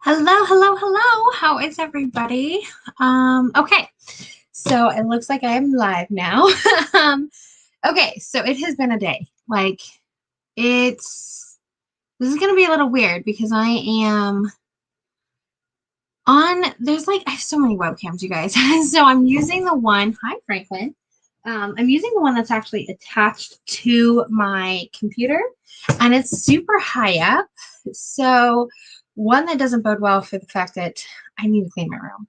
Hello, hello, hello. How is everybody? Okay, so it looks like I am live now. um, okay, so it has been a day. This is gonna be a little weird because I am there's I have so many webcams, you guys. So I'm using the one, hi Franklin. I'm using the one that's actually attached to my computer and it's super high up. So one that doesn't bode well for the fact that I need to clean my room.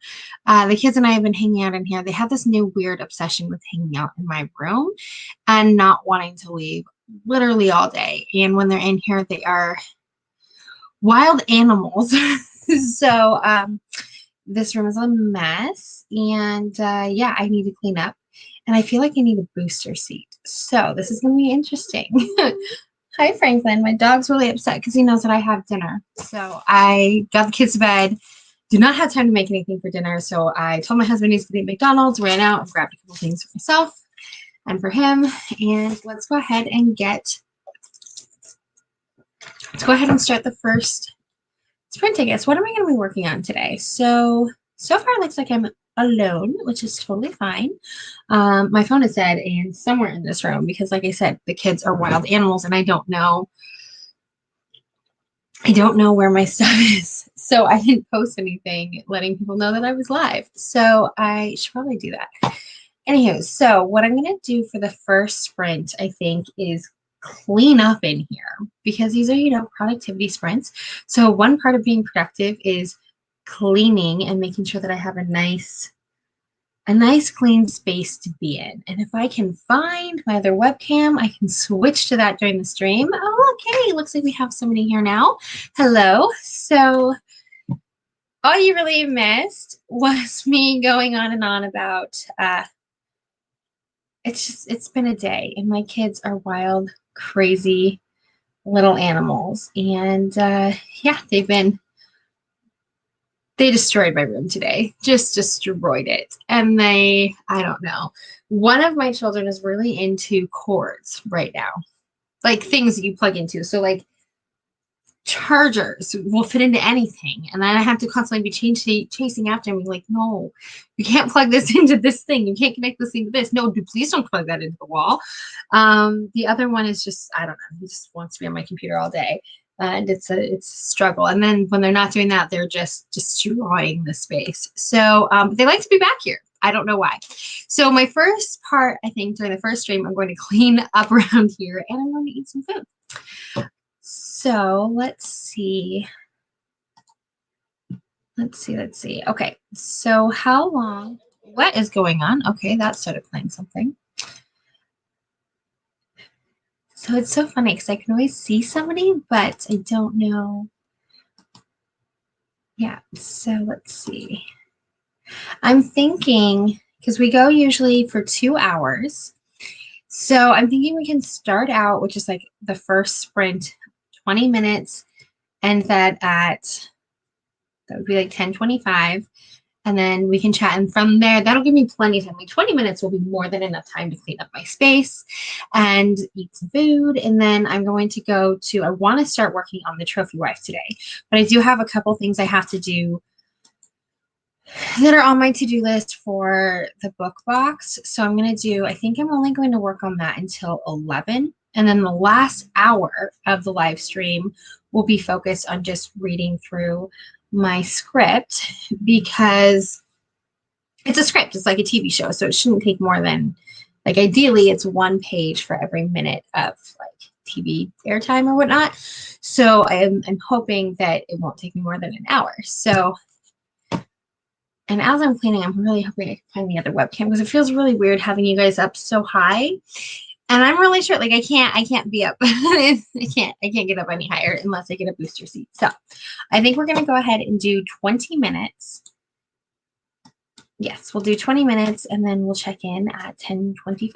The kids and I have been hanging out in here. They have this new weird obsession with hanging out in my room and not wanting to leave literally all day. And when they're in here, they are wild animals. So this room is a mess and yeah, I need to clean up and I feel like I need a booster seat. So this is going to be interesting. Hi, Franklin. My dog's really upset because he knows that I have dinner. So I got the kids to bed. Do not have time to make anything for dinner. So I told my husband he's going to eat McDonald's, ran out and grabbed a couple things for myself and for him. And let's go ahead and start the first sprint, I guess. What am I going to be working on today? So far it looks like I'm alone, which is totally fine. My phone is dead and somewhere in this room because like I said, the kids are wild animals and I don't know where my stuff is. So I didn't post anything letting people know that I was live. So I should probably do that. Anywho, so what I'm going to do for the first sprint, I think, is clean up in here because these are, productivity sprints. So one part of being productive is cleaning and making sure that I have a nice clean space to be in. And if I can find my other webcam, I can switch to that during the stream. Oh, okay. Looks like we have somebody here now. Hello. So all you really missed was me going on and on about it's been a day and my kids are wild, crazy little animals. And yeah, they destroyed my room today, just destroyed it. And I don't know. One of my children is really into cords right now, like things that you plug into. So like chargers will fit into anything. And then I have to constantly be chasing after him. Like, no, you can't plug this into this thing. You can't connect this thing to this. No, please don't plug that into the wall. The other one is just, I don't know. He just wants to be on my computer all day. And it's a struggle. And then when they're not doing that, they're just destroying the space. So they like to be back here. I don't know why. So my first part, I think during the first stream, I'm going to clean up around here and I'm going to eat some food. So let's see. Okay, so how long? What is going on? Okay, that started playing something. So it's so funny because I can always see somebody, but I don't know. Yeah, so let's see. I'm thinking, because we go usually for 2 hours. So I'm thinking we can start out with just like the first sprint, 20 minutes, and that would be like 10:25. And then we can chat. And from there, that'll give me plenty of time. Like 20 minutes will be more than enough time to clean up my space and eat some food. And then I'm going to I want to start working on the trophy wife today. But I do have a couple things I have to do that are on my to-do list for the book box. So I think I'm only going to work on that until 11. And then the last hour of the live stream will be focused on just reading through my script because it's a script. It's like a TV show. So it shouldn't take more than, like, ideally it's 1 page for every minute of like TV airtime or whatnot. So I'm hoping that it won't take me more than an hour. So, and as I'm cleaning, I'm really hoping I can find the other webcam because it feels really weird having you guys up so high. And I'm really sure, like, I can't be up. I can't get up any higher unless I get a booster seat. So I think we're going to go ahead and do 20 minutes. Yes, we'll do 20 minutes and then we'll check in at 10:25.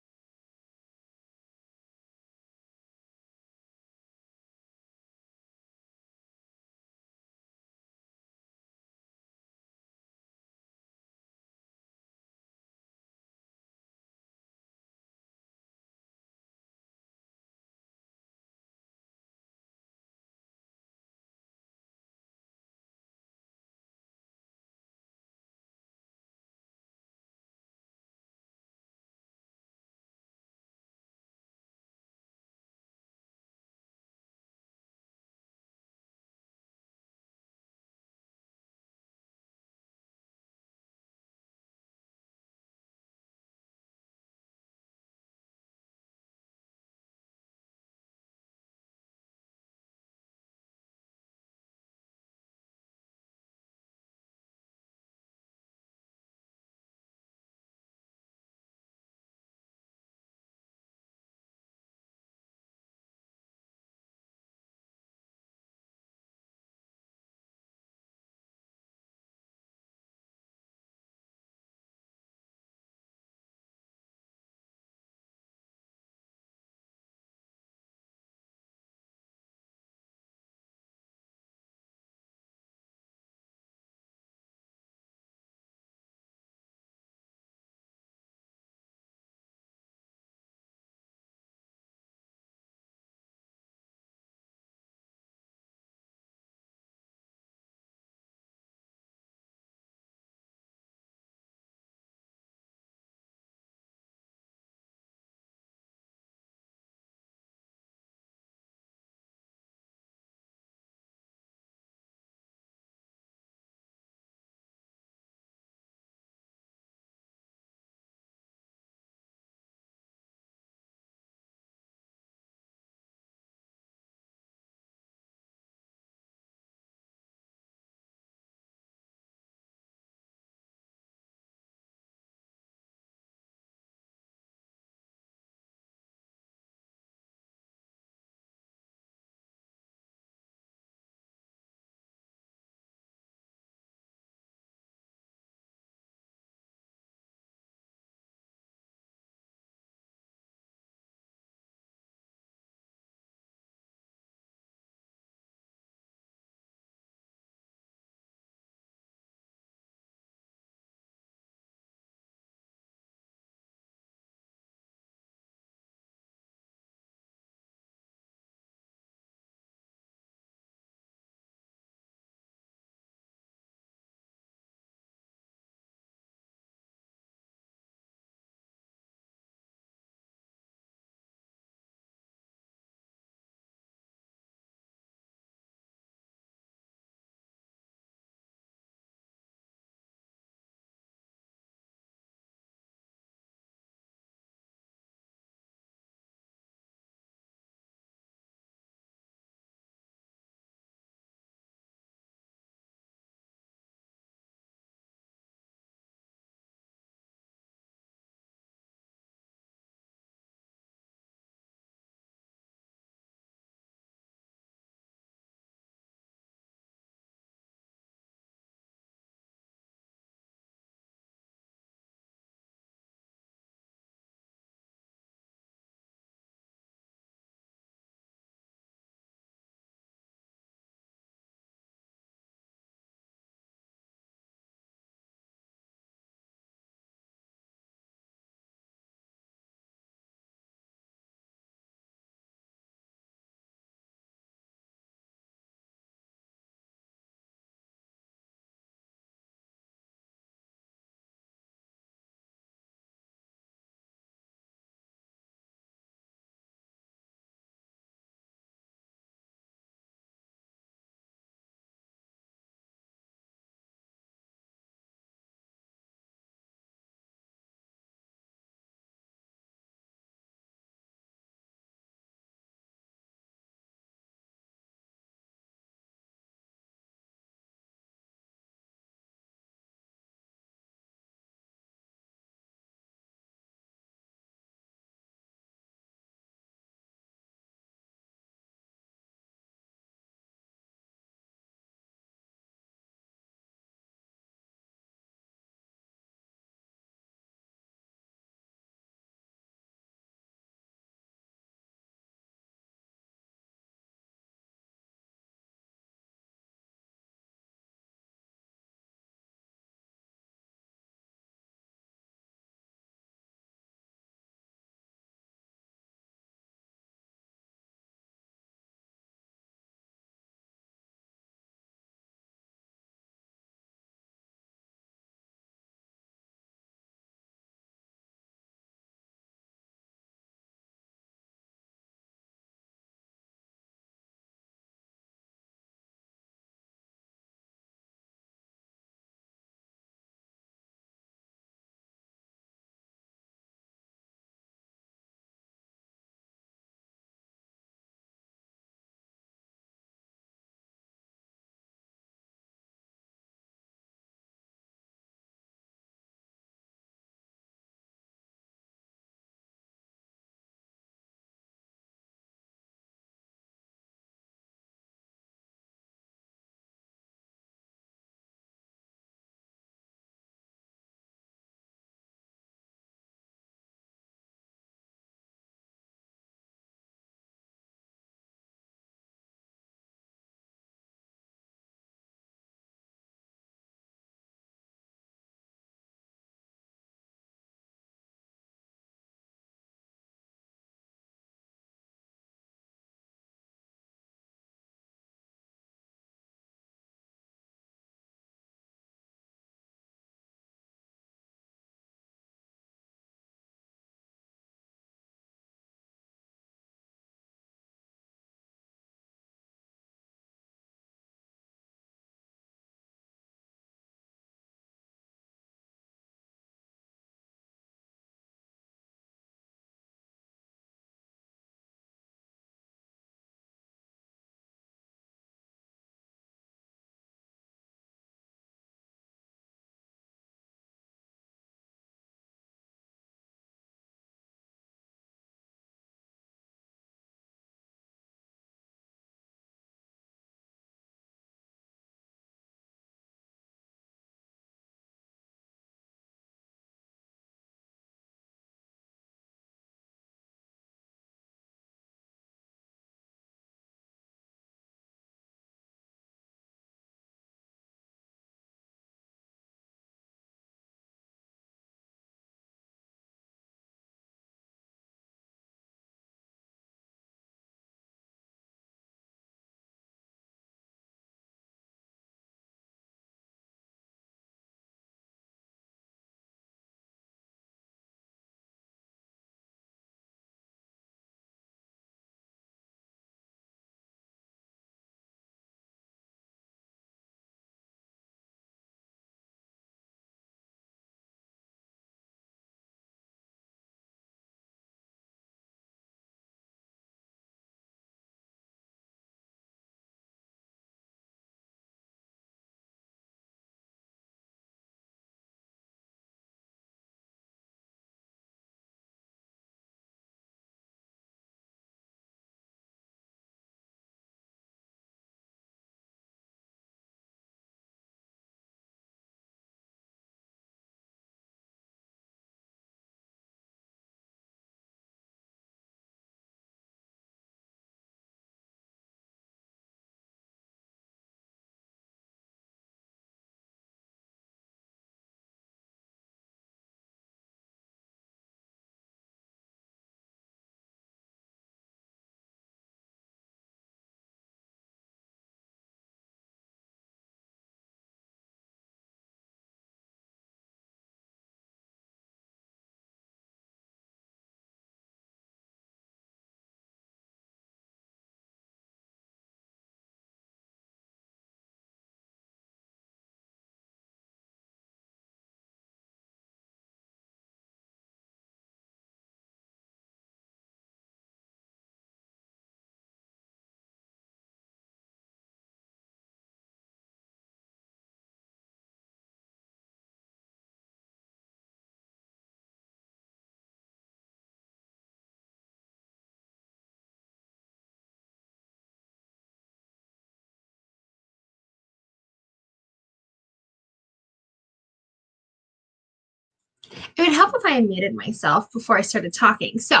It would help if I muted myself before I started talking. So,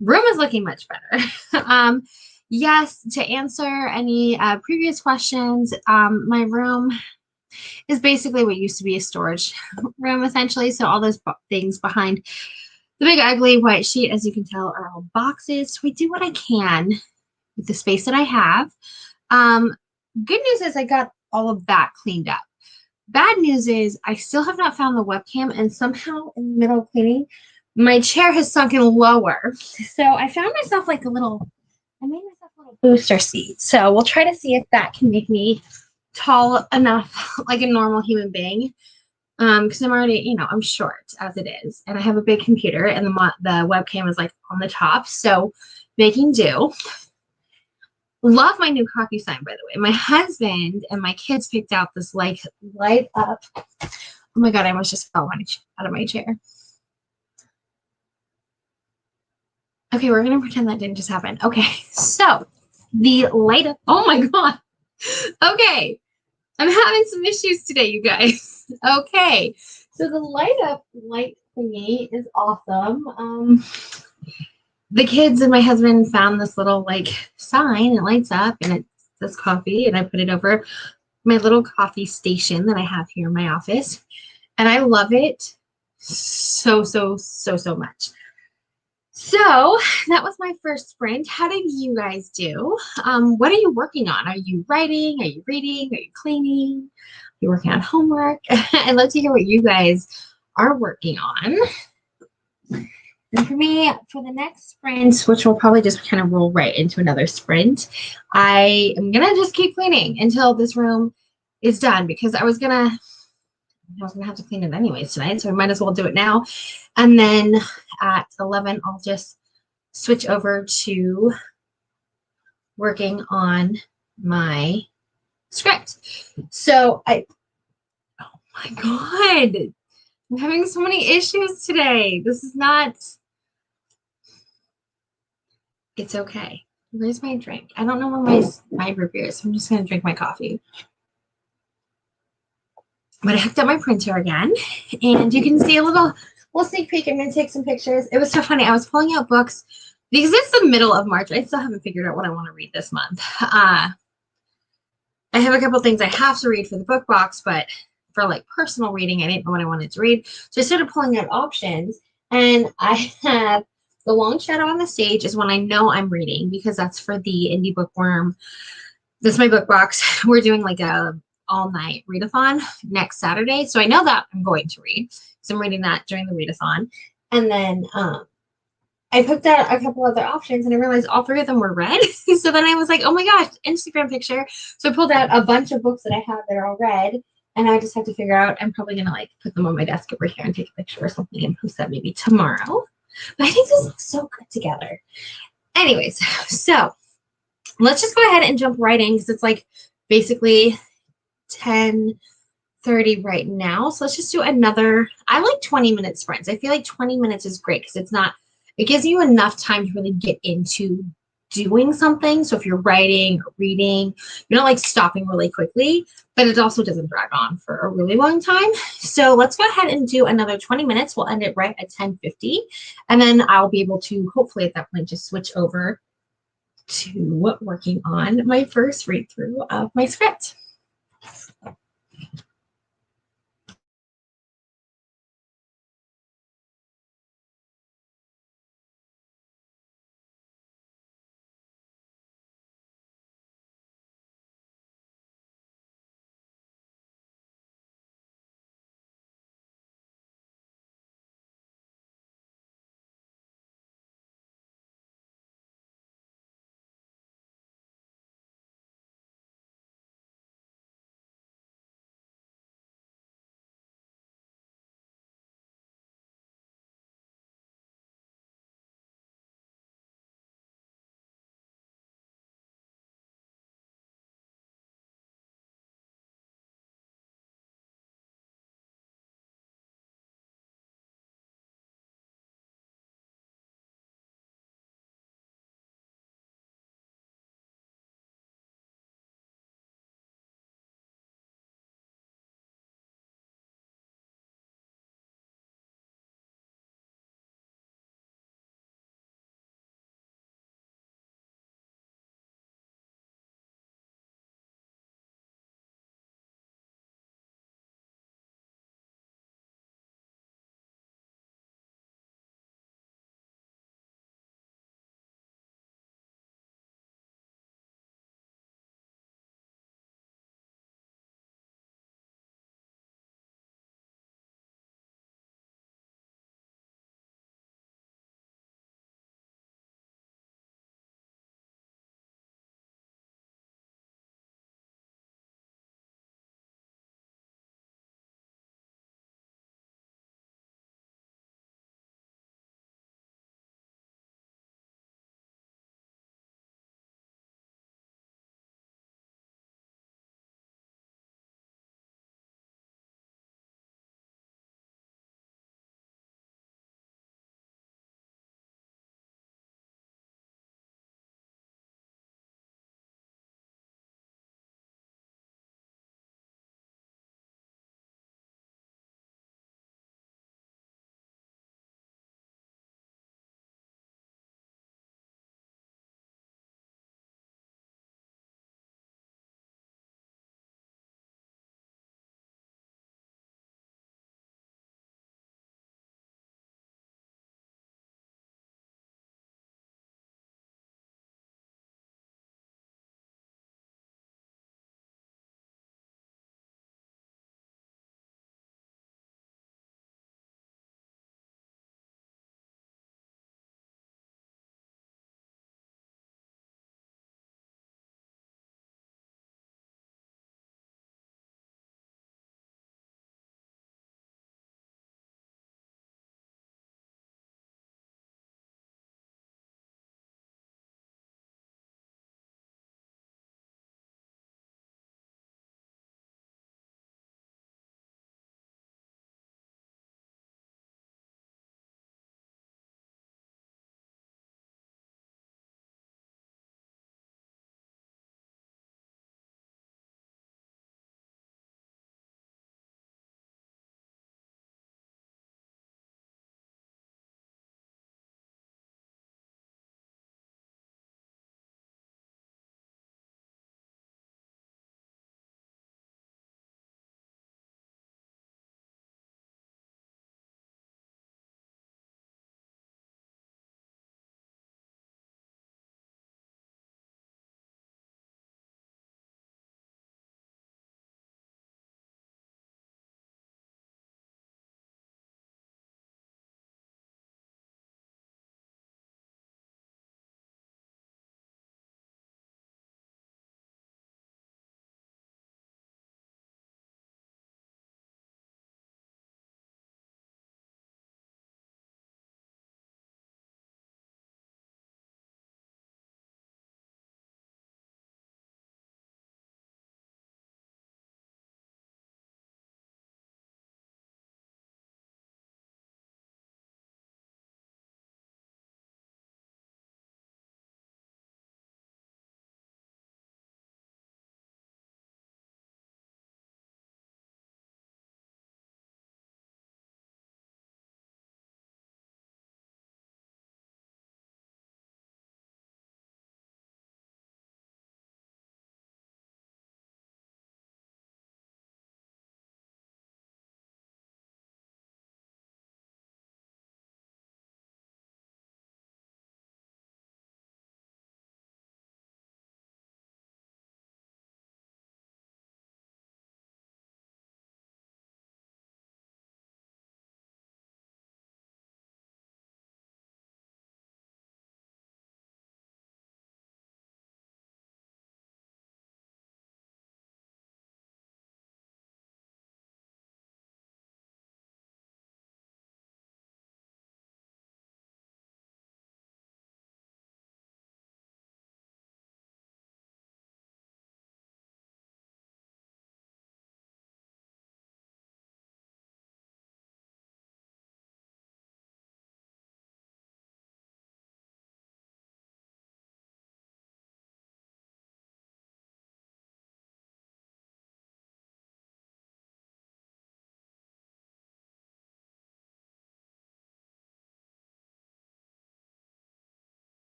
room is looking much better. Yes, to answer any previous questions, my room is basically what used to be a storage room, essentially. So, all those things behind the big, ugly white sheet, as you can tell, are all boxes. So, I do what I can with the space that I have. Um, Good news is I got all of that cleaned up. Bad news is I still have not found the webcam, and somehow in the middle of cleaning, my chair has sunken lower. So I found myself like I made myself a little booster seat. So we'll try to see if that can make me tall enough like a normal human being. Because I'm already, I'm short as it is, and I have a big computer, and the webcam is like on the top. So making do. Love my new coffee sign, by the way. My husband and my kids picked out this like light up. Oh my God, I almost just fell out of my chair. Okay, we're going to pretend that didn't just happen. Okay, so the light up. Oh my God. Okay, I'm having some issues today, you guys. Okay, so the light thingy is awesome. The kids and my husband found this little like sign. It lights up and it says coffee, and I put it over my little coffee station that I have here in my office. And I love it so, so, so, so much. So that was my first sprint. How did you guys do? What are you working on? Are you writing? Are you reading? Are you cleaning? Are you working on homework? I'd love to hear what you guys are working on. And for me, for the next sprint, which will probably just kind of roll right into another sprint, I am going to just keep cleaning until this room is done, because I was gonna have to clean it anyways tonight, so I might as well do it now. And then at 11, I'll just switch over to working on my script. So oh my God, I'm having so many issues today. This is not, it's okay. Where's my drink? I don't know where my root beer is, so I'm just gonna drink my coffee. But I hooked up my printer again, and you can see a little sneak peek. I'm gonna take some pictures. It was so funny. I was pulling out books because it's the middle of March. I still haven't figured out what I want to read this month. I have a couple things I have to read for the book box, but for like personal reading, I didn't know what I wanted to read. So I started pulling out options, and I have The Long Shadow on the Stage is one I know I'm reading, because that's for the Indie Bookworm. That's my book box. We're doing like a all-night readathon next Saturday. So I know that I'm going to read. So I'm reading that during the readathon. And then I picked out a couple other options, and I realized all three of them were read. So then I was like, oh my gosh, Instagram picture. So I pulled out a bunch of books that I have that are all read, and I just have to figure out, I'm probably gonna like put them on my desk over here and take a picture or something and post that maybe tomorrow. But I think this looks so good together. Anyways, so let's just go ahead and jump right in, because it's like basically 10:30 right now. So let's just do another. I like 20-minute sprints. I feel like 20 minutes is great, because it gives you enough time to really get into doing something. So if you're writing or reading, you're not like stopping really quickly, but it also doesn't drag on for a really long time. So let's go ahead and do another 20 minutes. We'll end it right at 10:50. And then I'll be able to hopefully at that point just switch over to working on my first read through of my script.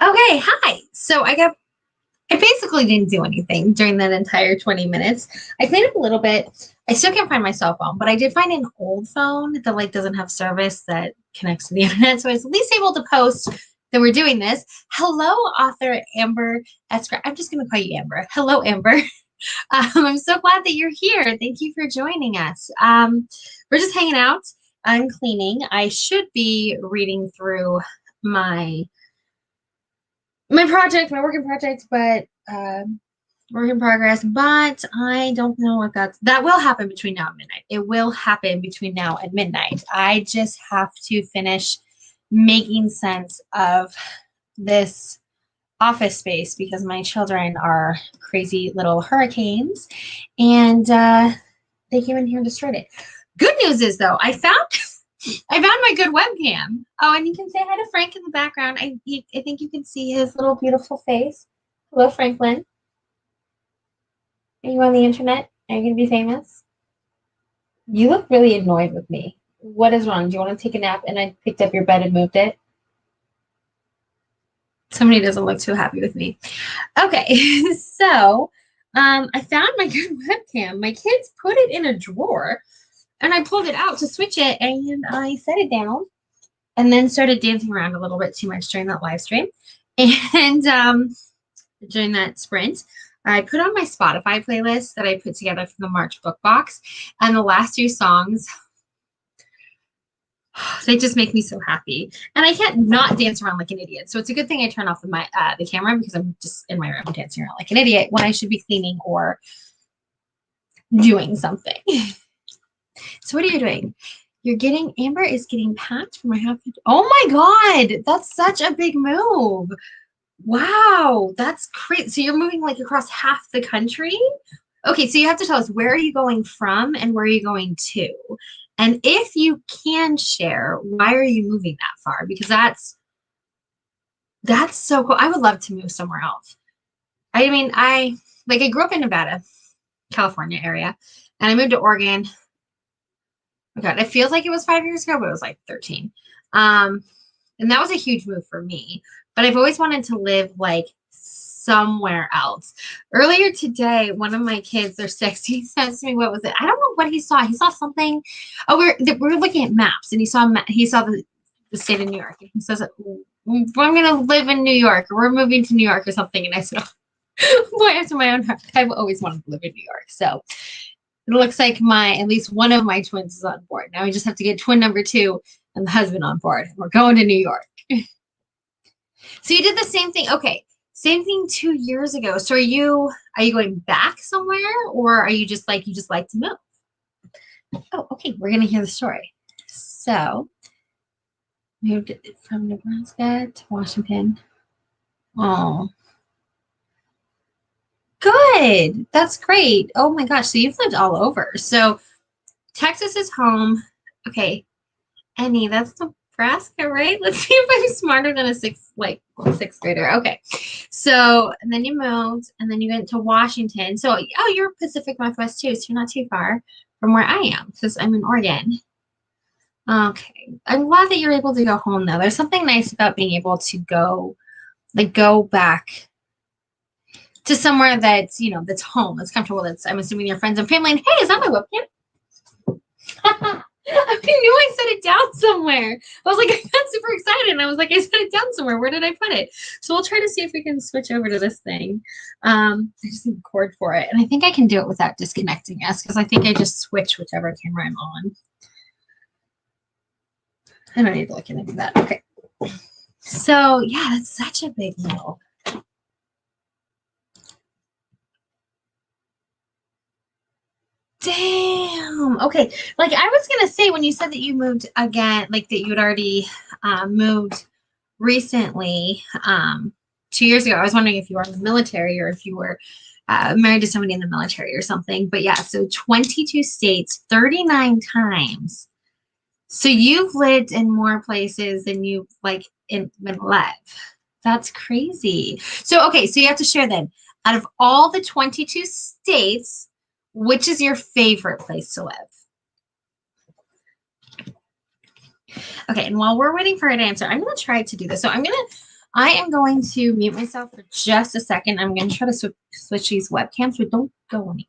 Okay, hi. So I basically didn't do anything during that entire 20 minutes. I cleaned up a little bit. I still can't find my cell phone, but I did find an old phone that like doesn't have service that connects to the internet. So I was at least able to post that we're doing this. Hello, author Amber Esker. I'm just gonna call you Amber. Hello, Amber. I'm so glad that you're here. Thank you for joining us. We're just hanging out. I'm cleaning. I should be reading through my my working project, but work in progress. But I don't know what that will happen between now and midnight. It will happen between now and midnight. I just have to finish making sense of this office space because my children are crazy little hurricanes, and they came in here and destroyed it. Good news is though, I found my good webcam. Oh, and you can say hi to Frank in the background. I think you can see his little beautiful face. Hello, Franklin. Are you on the internet? Are you going to be famous? You look really annoyed with me. What is wrong? Do you want to take a nap and I picked up your bed and moved it? Somebody doesn't look too happy with me. Okay, so I found my good webcam. My kids put it in a drawer and I pulled it out to switch it and I set it down and then started dancing around a little bit too much during that live stream. And during that sprint, I put on my Spotify playlist that I put together for the March book box. And the last two songs, they just make me so happy. And I can't not dance around like an idiot. So it's a good thing I turn off the camera because I'm just in my room dancing around like an idiot when I should be cleaning or doing something. So what are you doing? Amber is getting packed for my half. Oh my God, that's such a big move. Wow, that's crazy. So you're moving like across half the country? Okay, so you have to tell us where are you going from and where are you going to? And if you can share, why are you moving that far? Because that's so cool. I would love to move somewhere else. I mean, I grew up in Nevada, California area, and I moved to Oregon. Oh God, it feels like it was 5 years ago, but it was like 13. And that was a huge move for me. But I've always wanted to live like somewhere else. Earlier today, one of my kids, they're 16, says to me, "What was it?" I don't know what he saw. He saw something. Oh, we are looking at maps, and he saw the state of New York. And he says, "I'm going to live in New York, or we're moving to New York, or something." And I said, oh, "Boy, after my own heart, I've always wanted to live in New York." So it looks like at least one of my twins is on board. Now we just have to get twin number two and the husband on board. We're going to New York. So you did the same thing. Okay. Same thing 2 years ago. So are you going back somewhere or are you just like to move? Oh, okay. We're gonna hear the story. So moved from Nebraska to Washington. Oh, good. That's great. Oh my gosh. So you've lived all over. So Texas is home. Okay. Annie, that's Nebraska, right? Let's see if I'm smarter than a sixth grader. Okay. So, and then you moved, and then you went to Washington. So, oh, you're Pacific Northwest too, so you're not too far from where I am, because I'm in Oregon. Okay. I'm glad that you're able to go home though. There's something nice about being able to go back to somewhere that's home, that's comfortable, that's I'm assuming your friends and family. And hey, is that my webcam? I knew I set it down somewhere. I was like, I got super excited. And I was like, I set it down somewhere. Where did I put it? So we'll try to see if we can switch over to this thing. I just need a cord for it. And I think I can do it without disconnecting us because I think I just switch whichever camera I'm on. I don't need to look into that. Okay. So yeah, that's such a big deal. Damn. Okay. Like I was gonna say when you said that you moved again, like that you had already moved recently, 2 years ago. I was wondering if you were in the military or if you were married to somebody in the military or something. But yeah, so 22 states, 39 times. So you've lived in more places than you've like been alive. That's crazy. So okay, so you have to share then. Out of all the 22 states, which is your favorite place to live? Okay, and while we're waiting for her to answer, I'm gonna try to do this. So I'm gonna I am going to mute myself for just a second. I'm going to try to switch these webcams, but don't go anywhere.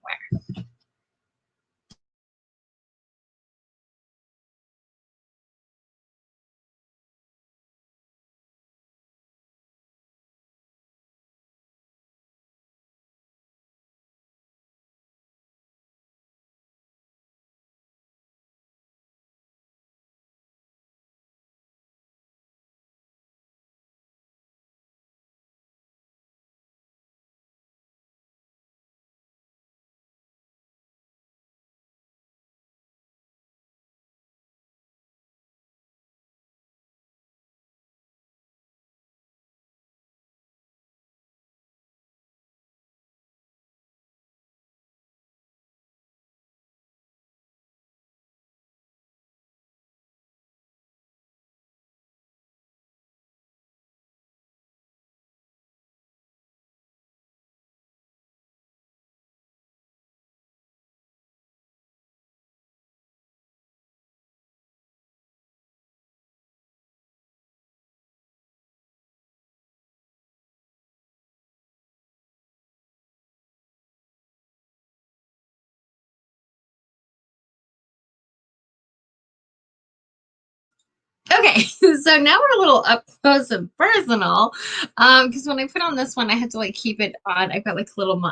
Okay, so now we're a little up close and personal, because when I put on this one, I had to like keep it on. I've got like a little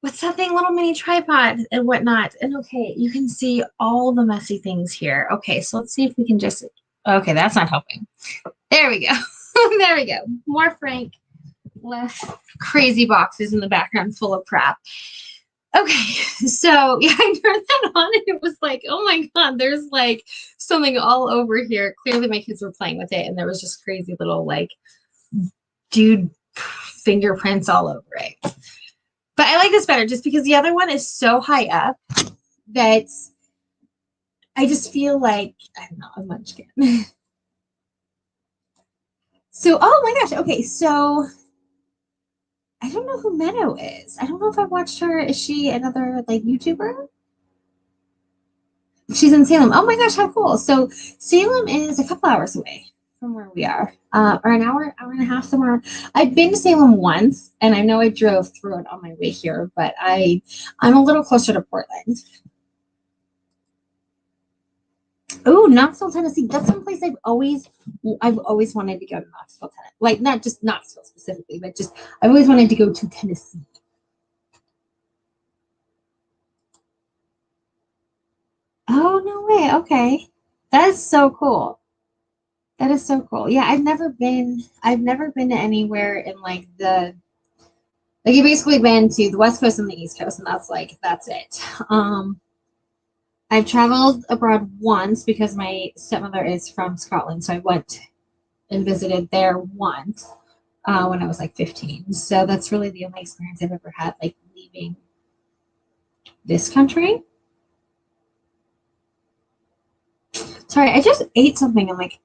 what's that thing, little mini tripod and whatnot. And okay, you can see all the messy things here. Okay, so let's see if we can just, okay, that's not helping. There we go. There we go. More frank, less crazy boxes in the background full of crap. Okay, so yeah, I turned that on and it was like, oh my God, there's like something all over here. Clearly my kids were playing with it and there was just crazy little like dude fingerprints all over it. But I like this better just because the other one is so high up that I just feel like, I don't know, a munchkin. So, oh my gosh, okay, so I don't know who Meadow is. I don't know if I've watched her. Is she another like YouTuber? She's in Salem. Oh my gosh, how cool. So Salem is a couple hours away from where we are, or an hour and a half somewhere. I've been to Salem once, and I know I drove through it on my way here, but I'm a little closer to Portland. Oh, Knoxville, Tennessee. That's someplace I've always wanted to go to Knoxville, Tennessee. Like not just Knoxville specifically, but just I've always wanted to go to Tennessee. Oh, no way. Okay. That is so cool. That is so cool. Yeah, I've never been to anywhere in like you've basically been to the West Coast and the East Coast, and that's it. I've traveled abroad once because my stepmother is from Scotland, so I went and visited there once when I was like 15. So that's really the only experience I've ever had, like leaving this country. Sorry, I just ate something. I'm like,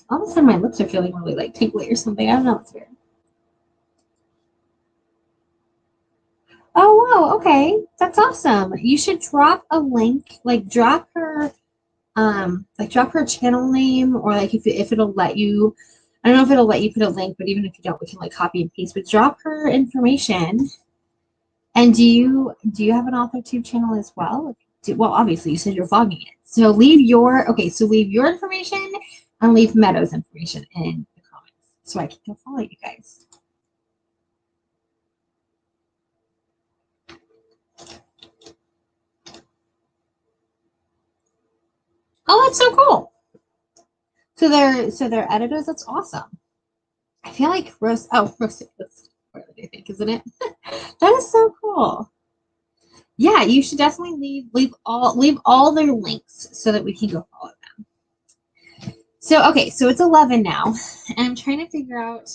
all of a sudden my lips are feeling really like tingly or something. I don't know. It's weird. Oh, wow. Okay. That's awesome. You should drop a link, like drop her channel name, or like if it'll let you, I don't know if it'll let you put a link, but even if you don't, we can like copy and paste, but drop her information. And do you have an AuthorTube channel as well? Well, obviously you said you're vlogging it. So leave your information and leave Meadow's information in the comments so I can go follow you guys. Oh, that's so cool. So they're editors. That's awesome. I feel like Rosie, that's I think, isn't it? That is so cool. Yeah, you should definitely leave all their links so that we can go follow them. So okay, so it's 11 now, and I'm trying to figure out.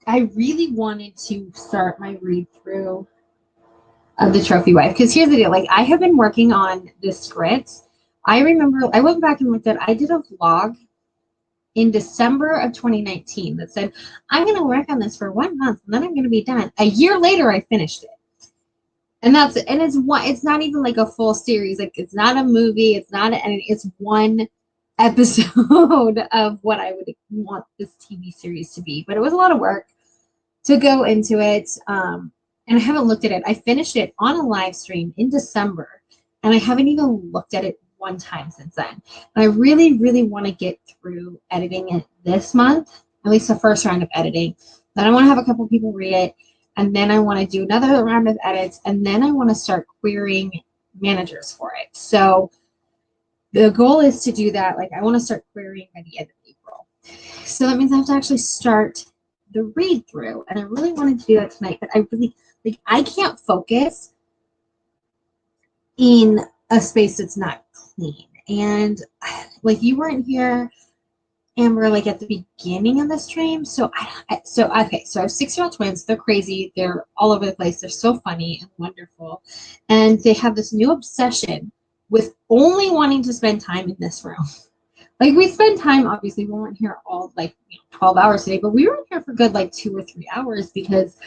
I really wanted to start my read through of The Trophy Wife because here's the deal: like I have been working on this script. I remember I went back and looked at. I did a vlog in December of 2019 that said, I'm going to work on this for 1 month and then I'm going to be done. A year later, I finished it. And it's not even like a full series. Like it's not a movie. It's not, and it's one episode of what I would want this TV series to be. But it was a lot of work to go into it. And I haven't looked at it. I finished it on a live stream in December, and I haven't even looked at it one time since then. And I really, really want to get through editing it this month, at least the first round of editing. Then I want to have a couple people read it, and then I want to do another round of edits, and then I want to start querying managers for it. So the goal is to do that. Like, I want to start querying by the end of April. So that means I have to actually start the read through, and I really wanted to do that tonight, but I really, like, I can't focus in a space that's not clean. And like, you weren't here, Amber, like at the beginning of the stream. So okay, so I have 6-year-old twins. They're crazy. They're all over the place. They're so funny and wonderful. And they have this new obsession with only wanting to spend time in this room. Like, we spend time, obviously, we weren't here all, like, 12 hours today, but we were here for good, like, 2 or 3 hours because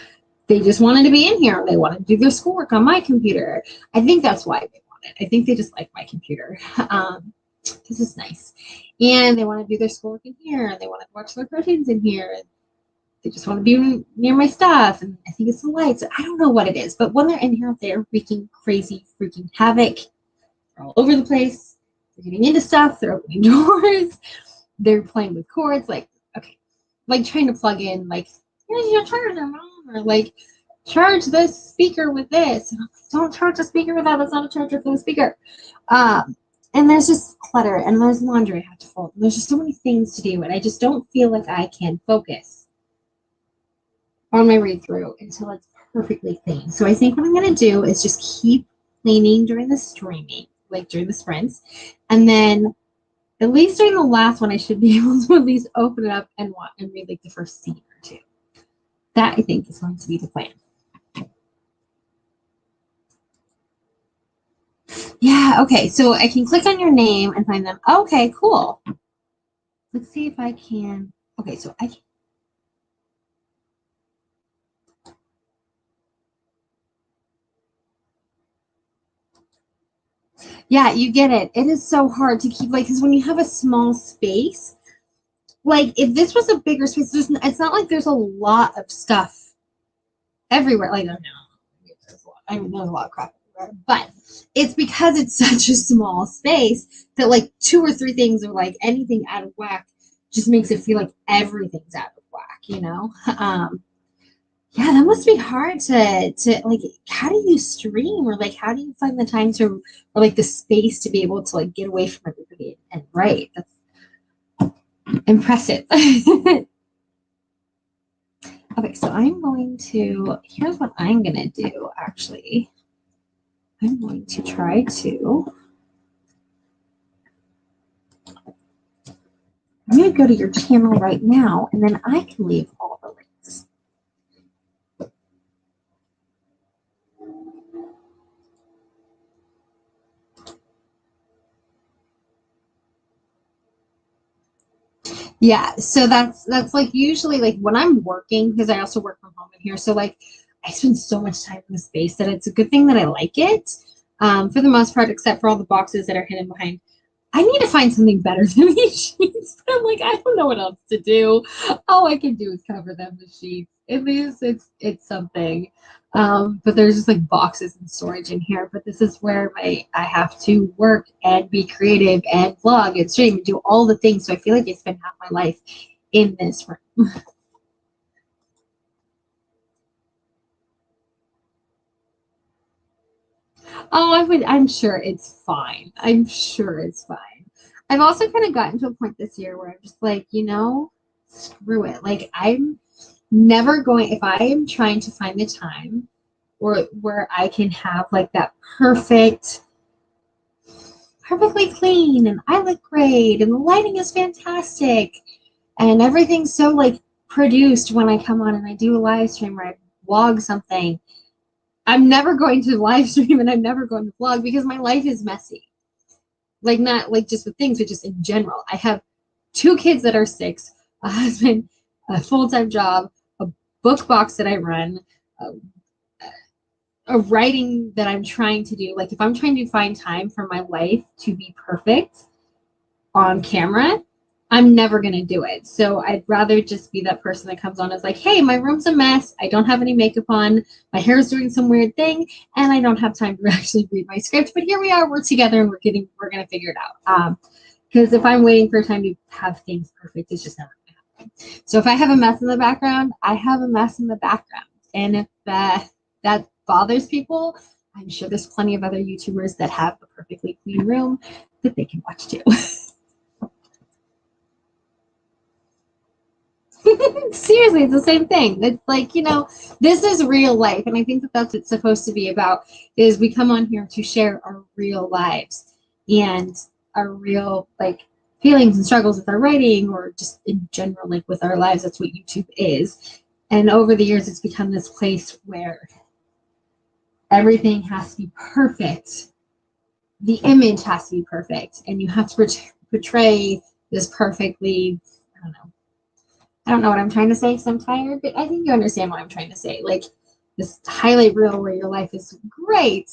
they just wanted to be in here. They wanted to do their schoolwork on my computer. I think that's why they wanted. I think they just like my computer. This is nice. And they want to do their schoolwork in here, and they want to watch their cartoons in here, and they just want to be near my stuff. And I think it's the lights. I don't know what it is, but when they're in here, they're wreaking crazy freaking havoc. They're all over the place. They're getting into stuff. They're opening doors. They're playing with cords. Like, okay, like trying to plug in, like, here's your charger, Mom, or like, charge this speaker with this. Don't charge the speaker with that. That's not a charger for the speaker. And there's just clutter, and there's laundry I have to fold. There's just so many things to do, and I just don't feel like I can focus on my read through until it's perfectly clean. So I think what I'm going to do is just keep cleaning during the streaming, like during the sprints, and then at least during the last one, I should be able to at least open it up and read like the first scene or two. That, I think, is going to be the plan. Yeah, okay, so I can click on your name and find them. Okay, cool. Let's see if I can. Okay, so I can. Yeah, you get it. It is so hard to keep, like, because when you have a small space, like, if this was a bigger space, it's not like there's a lot of stuff everywhere. Like, I don't know. There's a lot of crap everywhere, but it's because it's such a small space that, like, 2 or 3 things, or like anything out of whack, just makes it feel like everything's out of whack, you know? Yeah, that must be hard to like, how do you stream, or like, how do you find the time to, or like the space to be able to like get away from everybody and write? That's impressive. Okay, so I'm going to, here's what I'm going to do, actually. I'm going to try to, I'm going to go to your channel right now, and then I can leave all the links. Yeah, so that's like usually like when I'm working, because I also work from home in here. So like, I spend so much time in the space that it's a good thing that I like it, for the most part, except for all the boxes that are hidden behind. I need to find something better than these sheets. But I'm like, I don't know what else to do. All I can do is cover them with sheets. At least it's something. But there's just like boxes and storage in here. But this is where I have to work and be creative and vlog and stream and do all the things. So I feel like I spend half my life in this room. Oh, I'm sure it's fine. I'm sure it's fine. I've also kind of gotten to a point this year where I'm just like, screw it. Like, I'm never going, if I am trying to find the time or where I can have like that perfectly clean, and I look great, and the lighting is fantastic, and everything's so like produced when I come on and I do a live stream or I vlog something. I'm never going to live stream, and I'm never going to vlog because my life is messy. Like, not like just with things, but just in general. I have 2 kids that are 6, a husband, a full-time job, a book box that I run, a writing that I'm trying to do. Like, if I'm trying to find time for my life to be perfect, on camera, I'm never going to do it. So I'd rather just be that person that comes on as like, hey, my room's a mess. I don't have any makeup on. My hair is doing some weird thing. And I don't have time to actually read my script. But here we are. We're together and we're going to figure it out. Because if I'm waiting for time to have things perfect, it's just never going to happen. So if I have a mess in the background, I have a mess in the background. And if that bothers people, I'm sure there's plenty of other YouTubers that have a perfectly clean room that they can watch too. Seriously, it's the same thing. It's like, this is real life. And I think that that's what it's supposed to be about, is we come on here to share our real lives and our real feelings and struggles with our writing, or just in general, with our lives. That's what YouTube is. And over the years, it's become this place where everything has to be perfect. The image has to be perfect. And you have to portray this perfectly. I don't know what I'm trying to say because I'm tired, but I think you understand what I'm trying to say. Like this highlight reel where your life is great.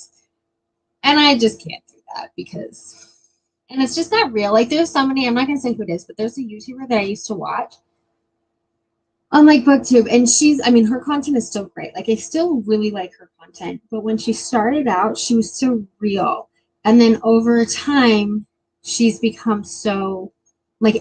And I just can't do that and it's just not real. There's somebody, I'm not going to say who it is, but there's a YouTuber that I used to watch on BookTube. And her content is still great. I still really like her content. But when she started out, she was so real. And then over time, she's become so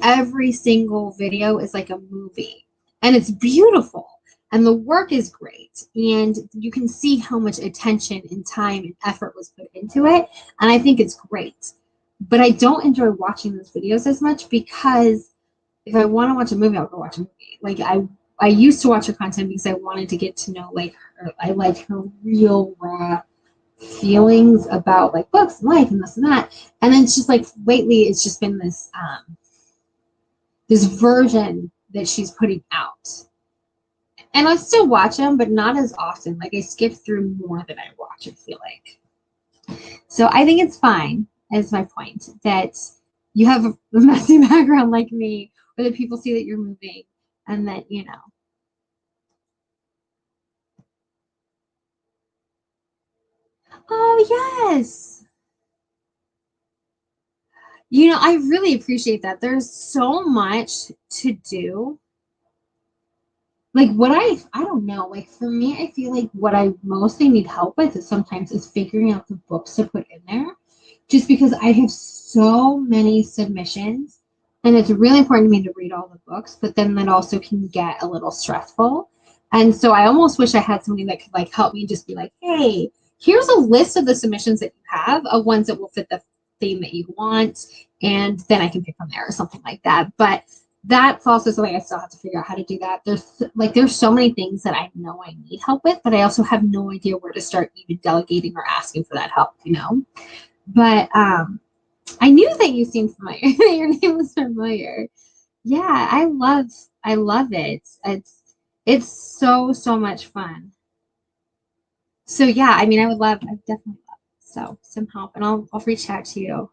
every single video is like a movie, and it's beautiful, and the work is great, and you can see how much attention and time and effort was put into it, and I think it's great. But I don't enjoy watching those videos as much, because if I want to watch a movie, I'll go watch a movie. I used to watch her content because I wanted to get to know her. I like her real raw feelings about books and life and this and that. And then it's just lately it's just been this this version that she's putting out. And I still watch them, but not as often. I skip through more than I watch, I feel like. So I think it's fine, is my point, that you have a messy background like me, or that people see that you're moving, and that, Oh, yes. I really appreciate that. There's so much to do. What I don't know, for me, I feel like what I mostly need help with is figuring out the books to put in there, just because I have so many submissions, and it's really important to me to read all the books, but then that also can get a little stressful. And so I almost wish I had somebody that could help me, just be like, hey, here's a list of the submissions that you have, of ones that will fit the theme that you want, and then I can pick from there or something like that. But that's also something I still have to figure out how to do that. There's so many things that I know I need help with, but I also have no idea where to start even delegating or asking for that help, But I knew that you seemed familiar. Your name was familiar. Yeah, I love it. It's so much fun. So yeah, I definitely love some help, and I'll reach out to you.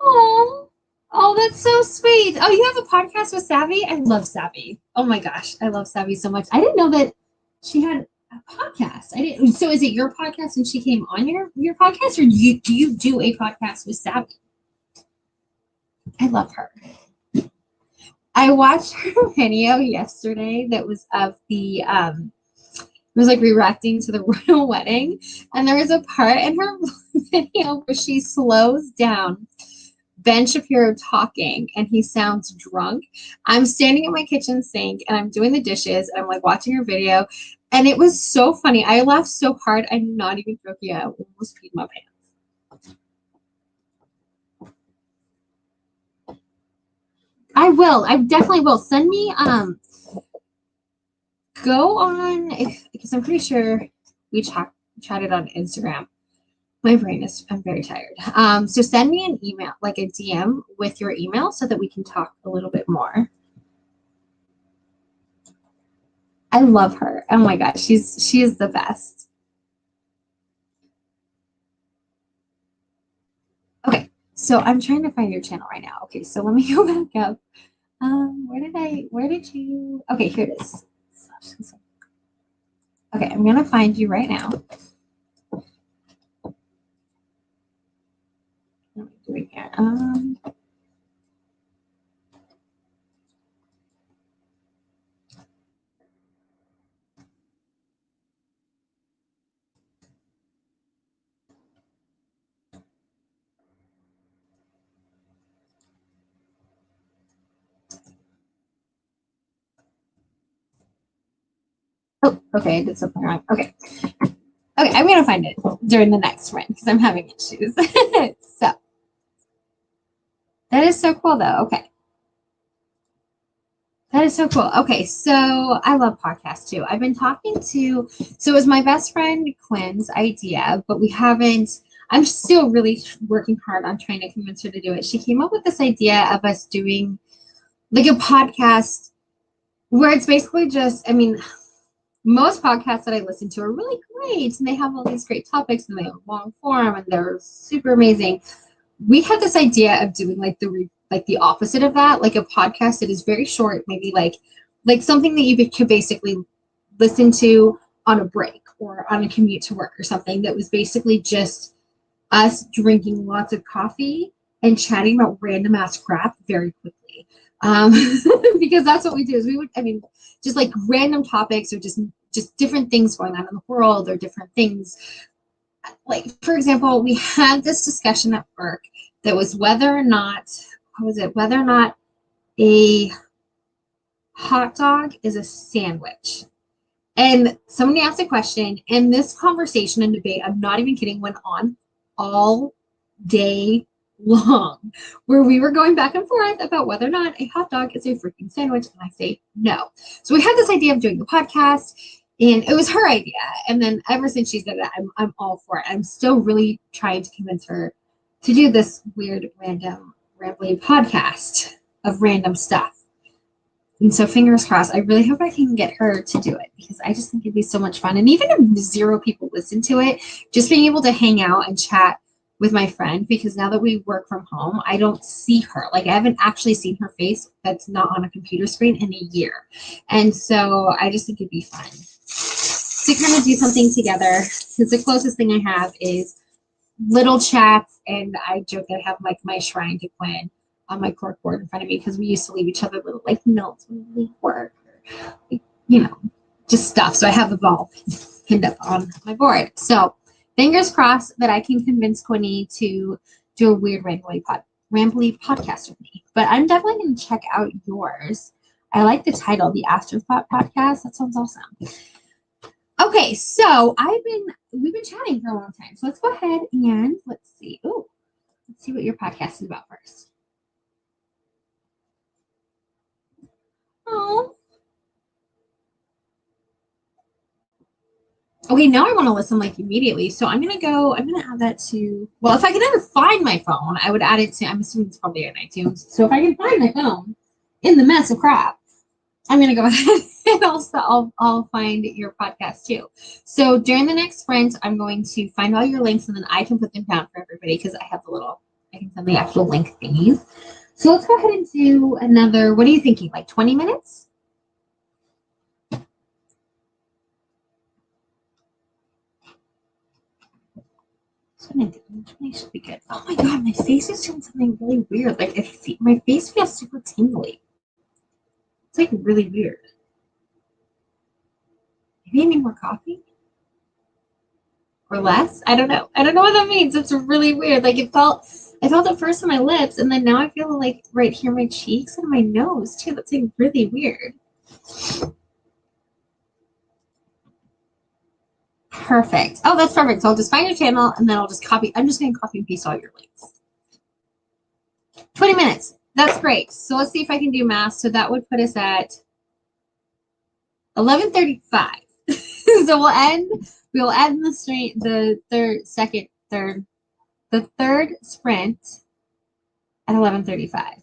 Oh, oh, that's so sweet. Oh, you have a podcast with Savvy? I love Savvy. Oh my gosh, I love Savvy so much. I didn't know that she had a podcast. I didn't. So is it your podcast and she came on your podcast, or do you do a podcast with Savvy? I love her. I watched her video yesterday that was of the it was reacting to the royal wedding, and there was a part in her video where she slows down Ben Shapiro talking, and he sounds drunk. I'm standing at my kitchen sink and I'm doing the dishes, and I'm watching her video, and it was so funny. I laughed so hard. I'm not even joking. I almost peed my pants. I will. I definitely will. Send me go on, because I'm pretty sure we chatted on Instagram. My brain is, I'm very tired. So send me an email, a DM with your email, so that we can talk a little bit more. I love her. Oh my gosh, she is the best. Okay, so I'm trying to find your channel right now. Okay, so let me go back up. Where did you, okay, here it is. Okay, I'm gonna find you right now. What am I doing here? Oh, okay, I did something wrong. Okay. Okay, I'm gonna find it during the next run because I'm having issues. So that is so cool though. Okay. That is so cool. Okay, so I love podcasts too. I've been talking to, so it was my best friend Quinn's idea, but we haven't, I'm still really working hard on trying to convince her to do it. She came up with this idea of us doing like a podcast where it's basically just, I mean, most podcasts that I listen to are really great and they have all these great topics and they have long form and they're super amazing. We had this idea of doing like the opposite of that, like a podcast that is very short, maybe like something that you could basically listen to on a break or on a commute to work or something that was basically just us drinking lots of coffee and chatting about random ass crap very quickly. Um, because that's what we do is we would, I mean, just like random topics or just different things going on in the world or different things. Like, for example, we had this discussion at work that was whether or not, what was it, whether or not a hot dog is a sandwich. And somebody asked a question, and this conversation and debate, I'm not even kidding, went on all day long, where we were going back and forth about whether or not a hot dog is a freaking sandwich. And I say no. So we had this idea of doing a podcast, and it was her idea. And then ever since she said that, I'm all for it. I'm still really trying to convince her to do this weird, random, rambly podcast of random stuff. And so fingers crossed, I really hope I can get her to do it because I just think it'd be so much fun. And even if zero people listen to it, just being able to hang out and chat with my friend, because now that we work from home, I don't see her. Like I haven't actually seen her face that's not on a computer screen in a year. And so I just think it'd be fun to kind of do something together. Because the closest thing I have is little chats, and I joke that I have like my shrine to Quinn on my cork board in front of me because we used to leave each other little like notes when we leave work, or, like, you know, just stuff. So I have them all pinned up on my board. So fingers crossed that I can convince Quinny to do a weird rambly podcast with me. But I'm definitely going to check out yours. I like the title, the Afterthought Podcast. That sounds awesome. Okay, so we've been chatting for a long time. So let's go ahead and let's see. Oh, let's see what your podcast is about first. Oh. Okay, now I want to listen like immediately. So I'm gonna add that to, well, if I can ever find my phone, I would add it to, I'm assuming it's probably on iTunes. So if I can find my phone in the mess of crap, I'm gonna go ahead and I'll find your podcast too. So during the next sprint, I'm going to find all your links and then I can put them down for everybody because I can send the actual link thingies. So let's go ahead and do another, what are you thinking, like 20 minutes? Should be good. Oh my god, my face is doing something really weird. Like my face feels super tingly. It's like really weird. Maybe I need more coffee? Or less? I don't know. I don't know what that means. It's really weird. Like I felt it first on my lips, and then now I feel like right here my cheeks and my nose too. That's like really weird. Perfect. Oh, that's perfect. So I'll just find your channel and then I'll just copy. I'm just going to copy and paste all your links. 20 minutes. That's great. So let's see if I can do math. So that would put us at 11:35. So we'll end the third sprint at 11:35.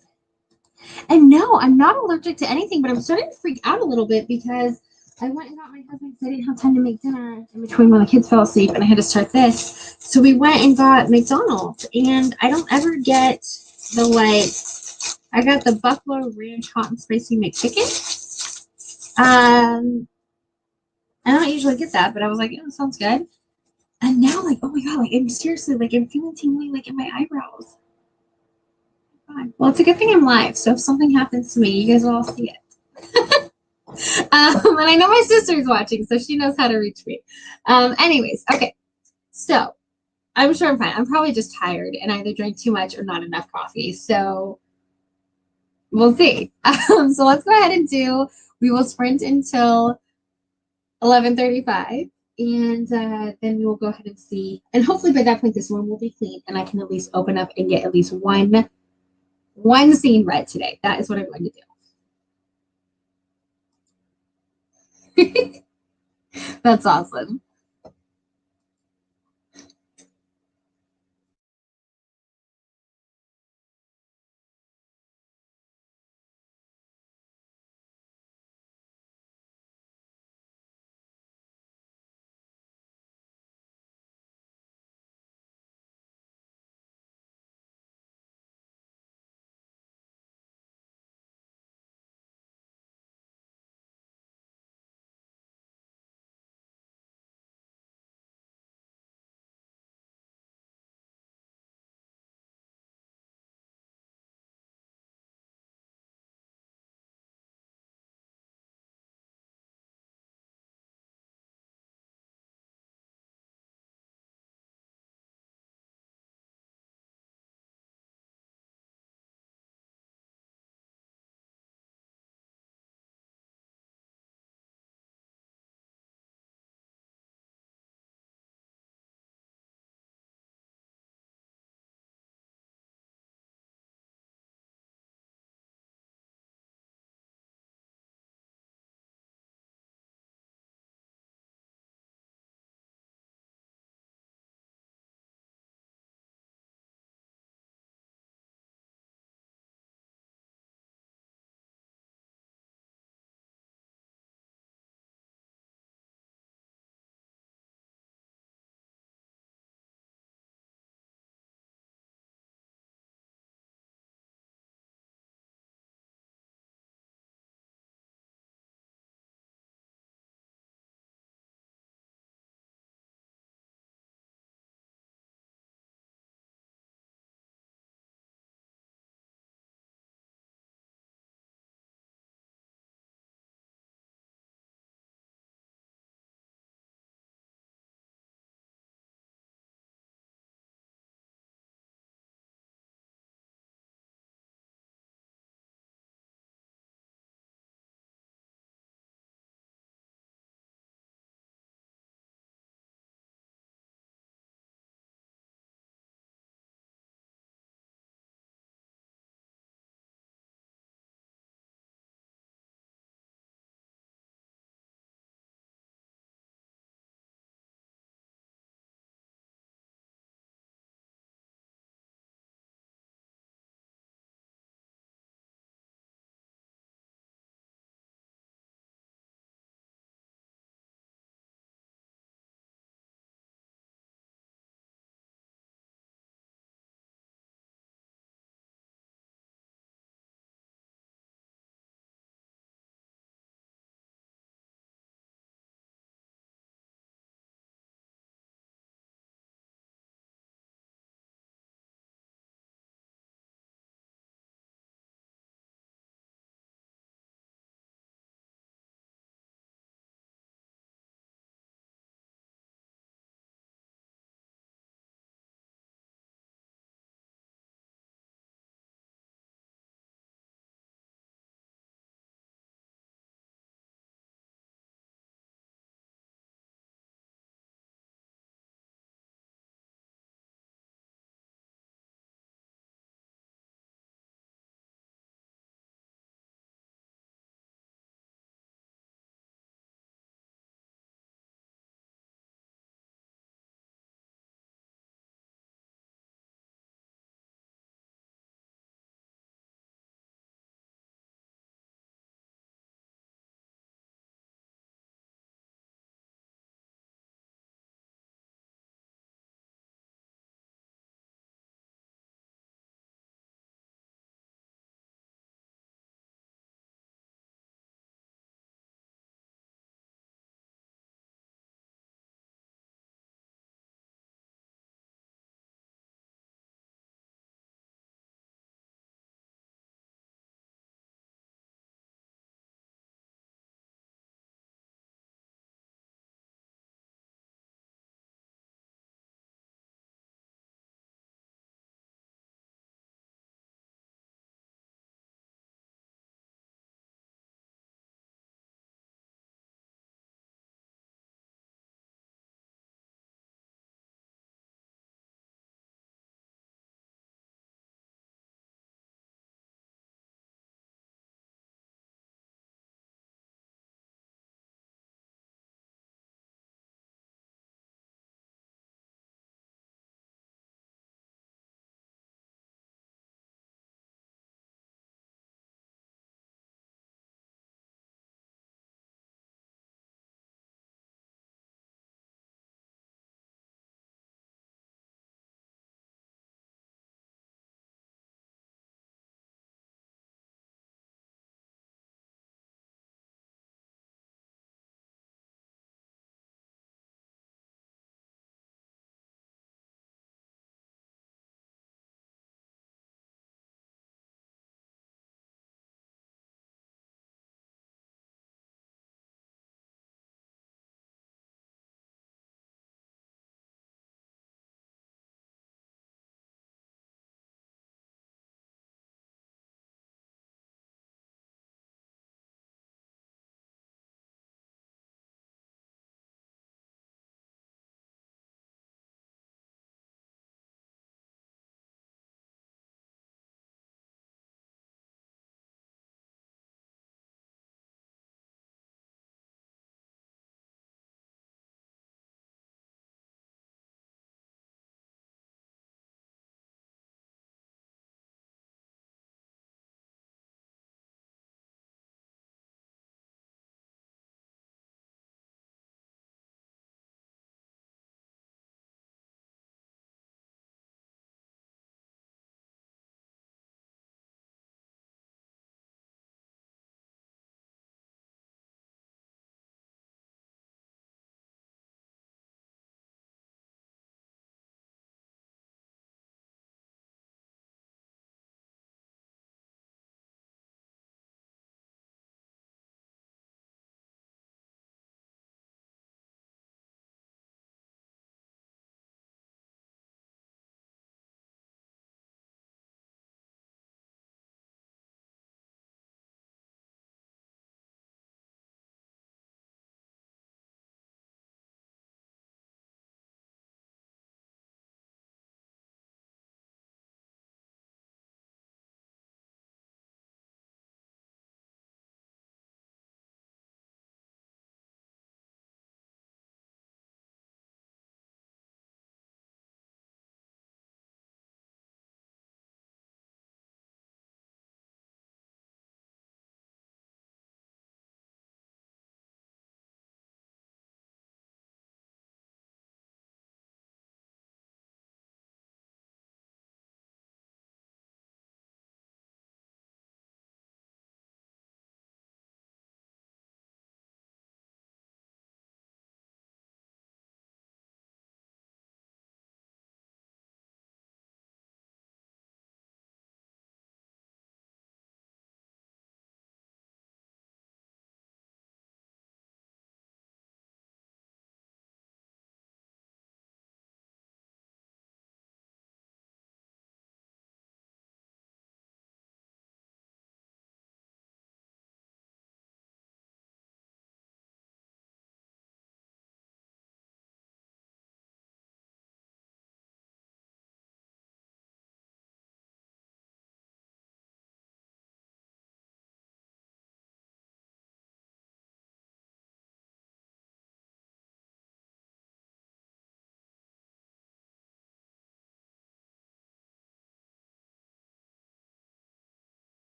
And no, I'm not allergic to anything, but I'm starting to freak out a little bit because I went and got my husband because I didn't have time to make dinner in between when the kids fell asleep and I had to start this. So we went and got McDonald's, and I don't ever get I got the Buffalo Ranch Hot and Spicy McChicken. I don't usually get that, but I was like, sounds good. And now, like, oh my god, like I'm seriously, like I'm feeling tingling like in my eyebrows. God. Well, it's a good thing I'm live, so if something happens to me, you guys will all see it. And I know my sister's watching, so she knows how to reach me. Anyways, okay. So I'm sure I'm fine. I'm probably just tired and either drank too much or not enough coffee. So we'll see. So let's go ahead and we will sprint until 11:35. And then we will go ahead and see. And hopefully by that point, this one will be clean and I can at least open up and get at least one scene read today. That is what I'm going to do. That's awesome.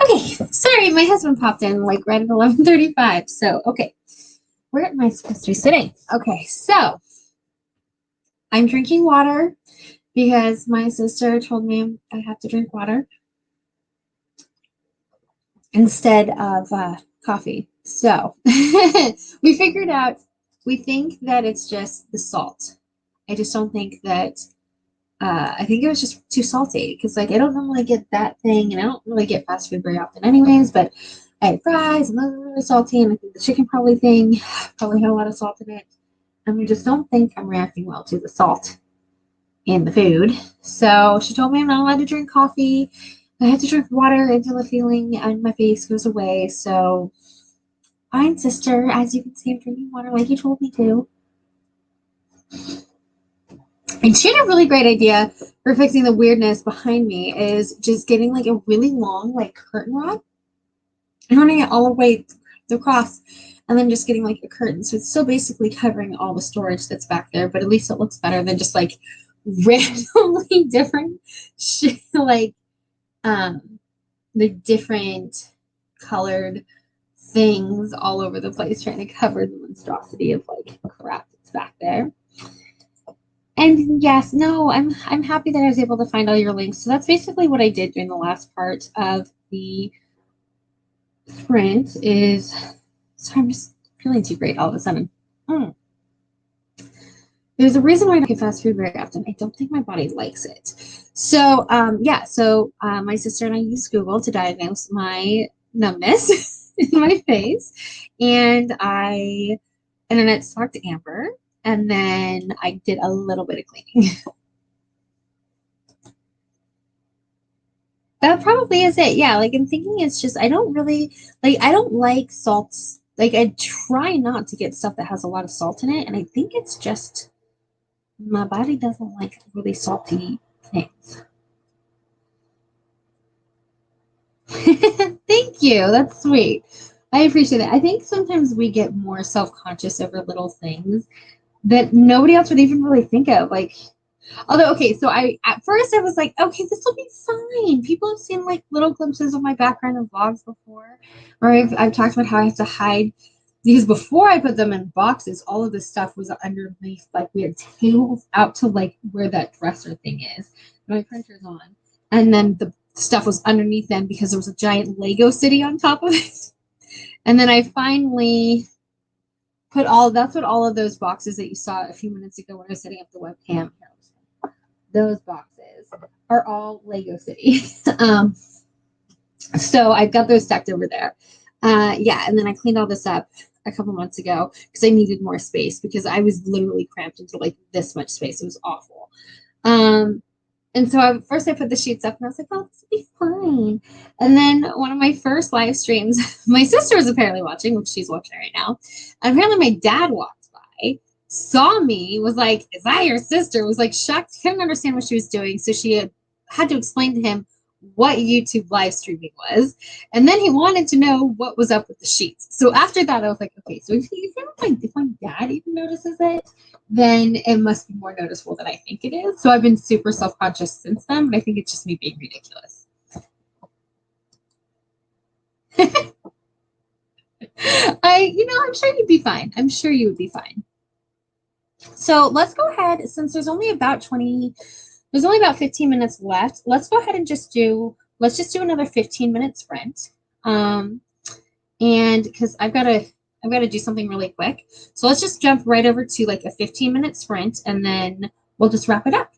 Okay, sorry, my husband popped in like right at 11:35. So, okay, where am I supposed to be sitting? Okay, so I'm drinking water because my sister told me I have to drink water instead of coffee. So we figured out, we think that it's just the salt. I just don't think that, I think it was just too salty because, like, I don't normally get that thing and I don't really get fast food very often, anyways. But I had fries and those were really salty, and I think the chicken probably had a lot of salt in it. And we just don't think I'm reacting well to the salt in the food. So she told me I'm not allowed to drink coffee. I have to drink water until the feeling on my face goes away. So, fine, sister. As you can see, I'm drinking water like you told me to. And she had a really great idea for fixing the weirdness behind me is just getting like a really long like curtain rod and running it all the way across and then just getting like a curtain. So it's still basically covering all the storage that's back there, but at least it looks better than just like randomly different shit, like the different colored things all over the place trying to cover the monstrosity of like crap that's back there. And yes, no, I'm happy that I was able to find all your links. So that's basically what I did during the last part of the sprint is, sorry, I'm just feeling too great all of a sudden. Mm. There's a reason why I don't get fast food very often. I don't think my body likes it. So yeah, so my sister and I used Google to diagnose my numbness in my face. And then it talked to Amber, and then I did a little bit of cleaning. That probably is it. Yeah, like I'm thinking it's just I don't really like I don't like salts. Like I try not to get stuff that has a lot of salt in it, and I think it's just my body doesn't like really salty things. Thank you. That's sweet. I appreciate it. I think sometimes we get more self-conscious over little things that nobody else would even really think of. Like, although, okay, so I at first I was like, okay, this will be fine. People have seen like little glimpses of my background in vlogs before, or I've talked about how I have to hide because before I put them in boxes, all of this stuff was underneath. Like we had tables out to like where that dresser thing is. My printer's on, and then the stuff was underneath them because there was a giant Lego city on top of it. And then I finally put all. That's what all of those boxes that you saw a few minutes ago when I was setting up the webcam. Those boxes are all Lego City. So I've got those stacked over there. Yeah, and then I cleaned all this up a couple months ago because I needed more space because I was literally cramped into like this much space. It was awful. And so first I put the sheets up and I was like, oh, this will be fine. And then one of my first live streams, my sister was apparently watching, which she's watching right now. And apparently my dad walked by, saw me, was like, is that your sister? Was like shocked, couldn't understand what she was doing. So she had to explain to him what YouTube live streaming was. And then he wanted to know what was up with the sheets. So after that, I was like, okay, so if my dad even notices it, then it must be more noticeable than I think it is. So I've been super self-conscious since then, but I think it's just me being ridiculous. I'm sure you'd be fine. I'm sure you would be fine. So let's go ahead, since there's only about 15 minutes left. Let's go ahead and let's just do another 15-minute sprint. And because I've got to do something really quick. So let's just jump right over to like a 15-minute sprint and then we'll just wrap it up.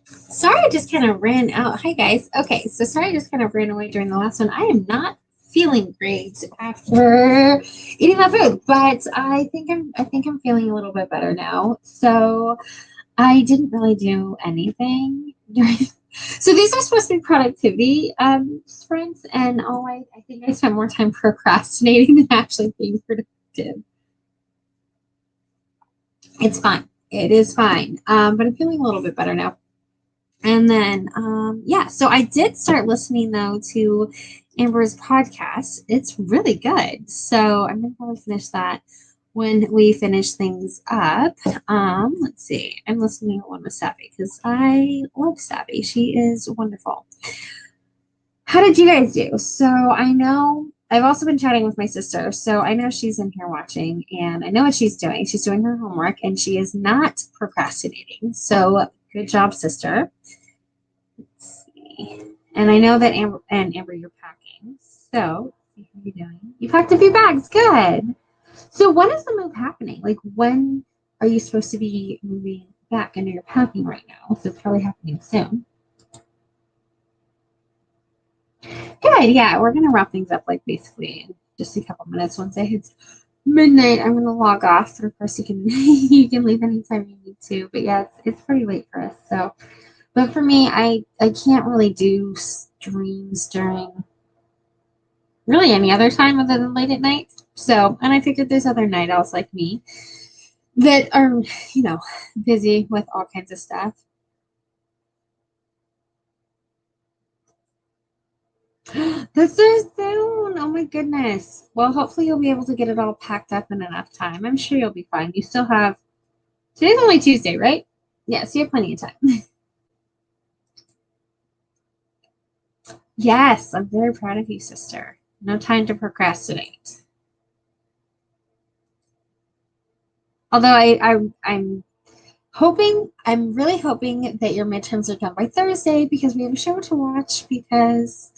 Sorry, I just kind of ran out. Hi, guys. Okay, so sorry, I just kind of ran away during the last one. I am not feeling great after eating that food, but I think I'm feeling a little bit better now. So I didn't really do anything during. So these are supposed to be productivity sprints, and I think I spent more time procrastinating than actually being productive. It's fine. It is fine. But I'm feeling a little bit better now. And then, yeah, so I did start listening though to Amber's podcast. It's really good. So I'm going to probably finish that when we finish things up. Let's see. I'm listening to one with Savvy because I love Savvy. She is wonderful. How did you guys do? So I know I've also been chatting with my sister. So I know she's in here watching and I know what she's doing. She's doing her homework and she is not procrastinating. So good job, sister. Let's see. And I know that Amber, you're packing. So, how are you doing? You packed a few bags. Good. So, when is the move happening? Like, when are you supposed to be moving back? I know you're packing right now, so it's probably happening soon. Good. Yeah, we're gonna wrap things up like basically in just a couple minutes. Once it hits midnight, I'm gonna log off. So of course, you can you can leave anytime you need to. But yeah, it's pretty late for us. So. But for me, I can't really do streams during really any other time other than late at night. So, and I figured there's other night owls like me that are, you know, busy with all kinds of stuff. That's so soon. Oh my goodness. Well, hopefully you'll be able to get it all packed up in enough time. I'm sure you'll be fine. You still have today's only Tuesday, right? Yes, you have plenty of time. Yes, I'm very proud of you, sister. No time to procrastinate. Although I'm really hoping that your midterms are done by Thursday because we have a show to watch. Because,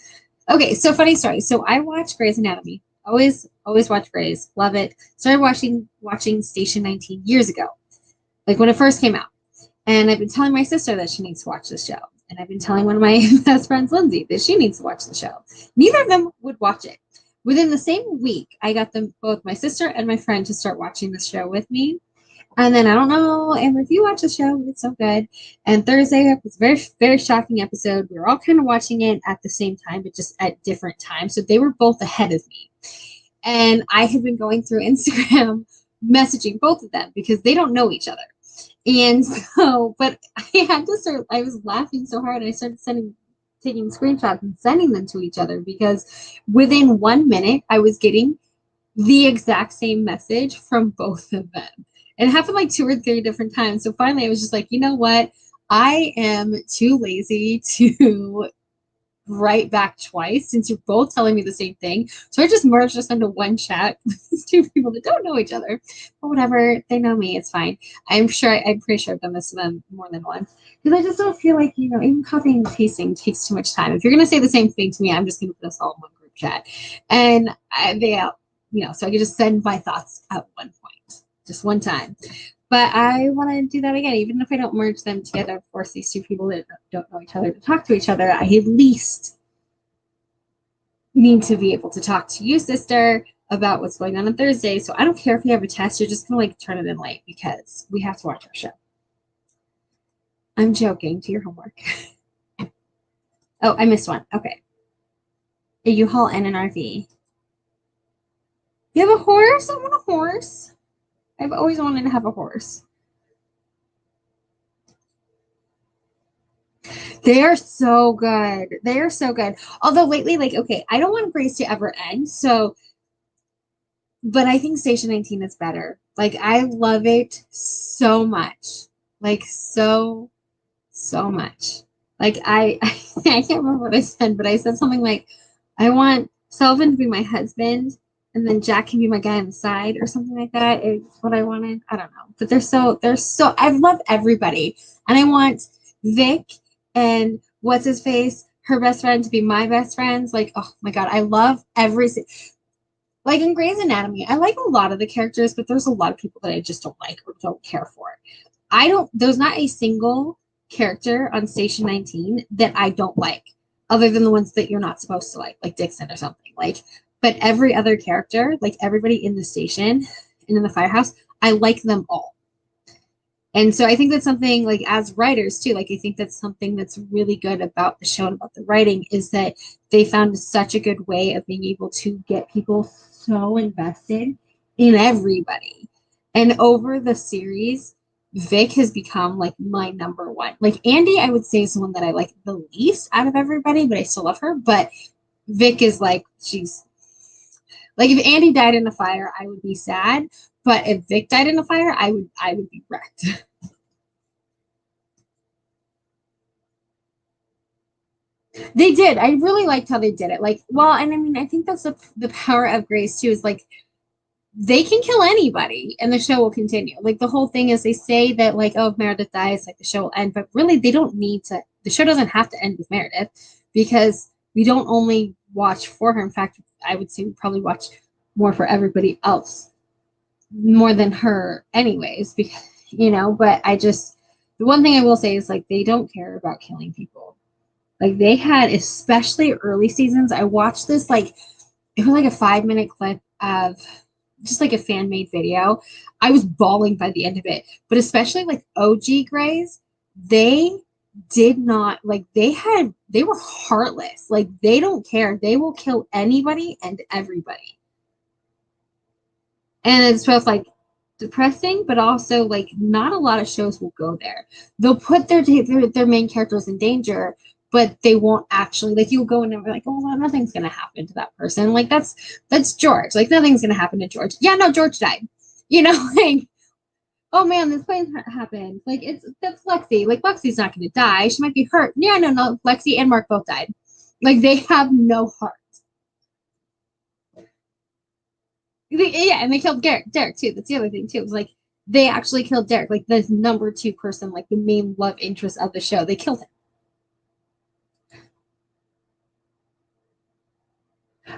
okay, so funny story. So I watch Grey's Anatomy. Always watch Grey's. Love it. Started watching Station 19 years ago, like when it first came out. And I've been telling my sister that she needs to watch the show. And I've been telling one of my best friends, Lindsay, that she needs to watch the show. Neither of them would watch it. Within the same week, I got them both, my sister and my friend, to start watching the show with me. And then I don't know, Amber, if you watch the show, but it's so good. And Thursday was a very, very shocking episode. We were all kind of watching it at the same time, but just at different times. So they were both ahead of me. And I had been going through Instagram messaging both of them because they don't know each other. And so, but I had to start, I was laughing so hard. I started taking screenshots and sending them to each other because within 1 minute, I was getting the exact same message from both of them. It happened like 2 or 3 different times. So finally, I was just like, you know what? I am too lazy to write back twice since you're both telling me the same thing. So I just merged us into one chat with these two people that don't know each other. But whatever, they know me. It's fine. I'm pretty sure I've done this to them more than once. Because I just don't feel like, even copying and pasting takes too much time. If you're going to say the same thing to me, I'm just going to put us all in one group chat. And so I could just send my thoughts at one point, just one time. But I want to do that again, even if I don't merge them together, force these two people that don't know each other to talk to each other. I at least need to be able to talk to you, sister, about what's going on Thursday. So I don't care if you have a test, you're just gonna turn it in late because we have to watch our show. I'm joking. Do your homework. Oh, I missed one. Okay. A U-Haul and an RV. You have a horse? I want a horse. I've always wanted to have a horse. They are so good. They are so good. Although lately, okay, I don't want Grace to ever end. So, but I think Station 19 is better. I love it so much. So much. I can't remember what I said, but I said something like, I want Sullivan to be my husband, and then Jack can be my guy on the side, or something like that. Is what I wanted. I don't know, but I love everybody, and I want Vic and what's his face, her best friend, to be my best friends. Oh my god, I love in Grey's Anatomy. I like a lot of the characters, but there's a lot of people that I just don't like or don't care for. There's not a single character on Station 19 that I don't like, other than the ones that you're not supposed to like Dixon or something. Like, but every other character, like everybody in the station and in the firehouse, I like them all. And so I think that's something, like, as writers too, like I think that's something that's really good about the show and about the writing, is that they found such a good way of being able to get people so invested in everybody. And over the series, Vic has become like my number one. Like Andy, I would say, is the one that I like the least out of everybody, but I still love her. But Vic is like, she's like, if Andy died in a fire, I would be sad. But if Vic died in a fire, I would be wrecked. They did. I really liked how they did it. Like, well, and I mean, I think that's the power of Grace too, is like they can kill anybody and the show will continue. Like the whole thing is, they say that, like, oh, if Meredith dies, like the show will end, but really they don't need to. The show doesn't have to end with Meredith, because we don't only watch for her. In fact, I would say we probably watch more for everybody else more than her anyways, because, but I just, the one thing I will say is, like, they don't care about killing people. Like they had, especially early seasons, I watched this, like, it was like a 5-minute clip of just like a fan made video. I was bawling by the end of it. But especially like OG Grays, they did not, like, they were heartless. Like they don't care. They will kill anybody and everybody. And it's both like depressing, but also like not a lot of shows will go there. They'll put their main characters in danger, but they won't actually, like, you'll go in and be like, oh well, nothing's gonna happen to that person. Like that's George. Like nothing's gonna happen to George. Yeah, no, George died. Like, oh man, this plane happened. Like that's Lexi. Like Lexi's not gonna die. She might be hurt. Yeah, no, Lexi and Mark both died. Like they have no heart. Yeah, and they killed Derek too. That's the other thing too. It was like they actually killed Derek, like the number 2 person, like the main love interest of the show. They killed him.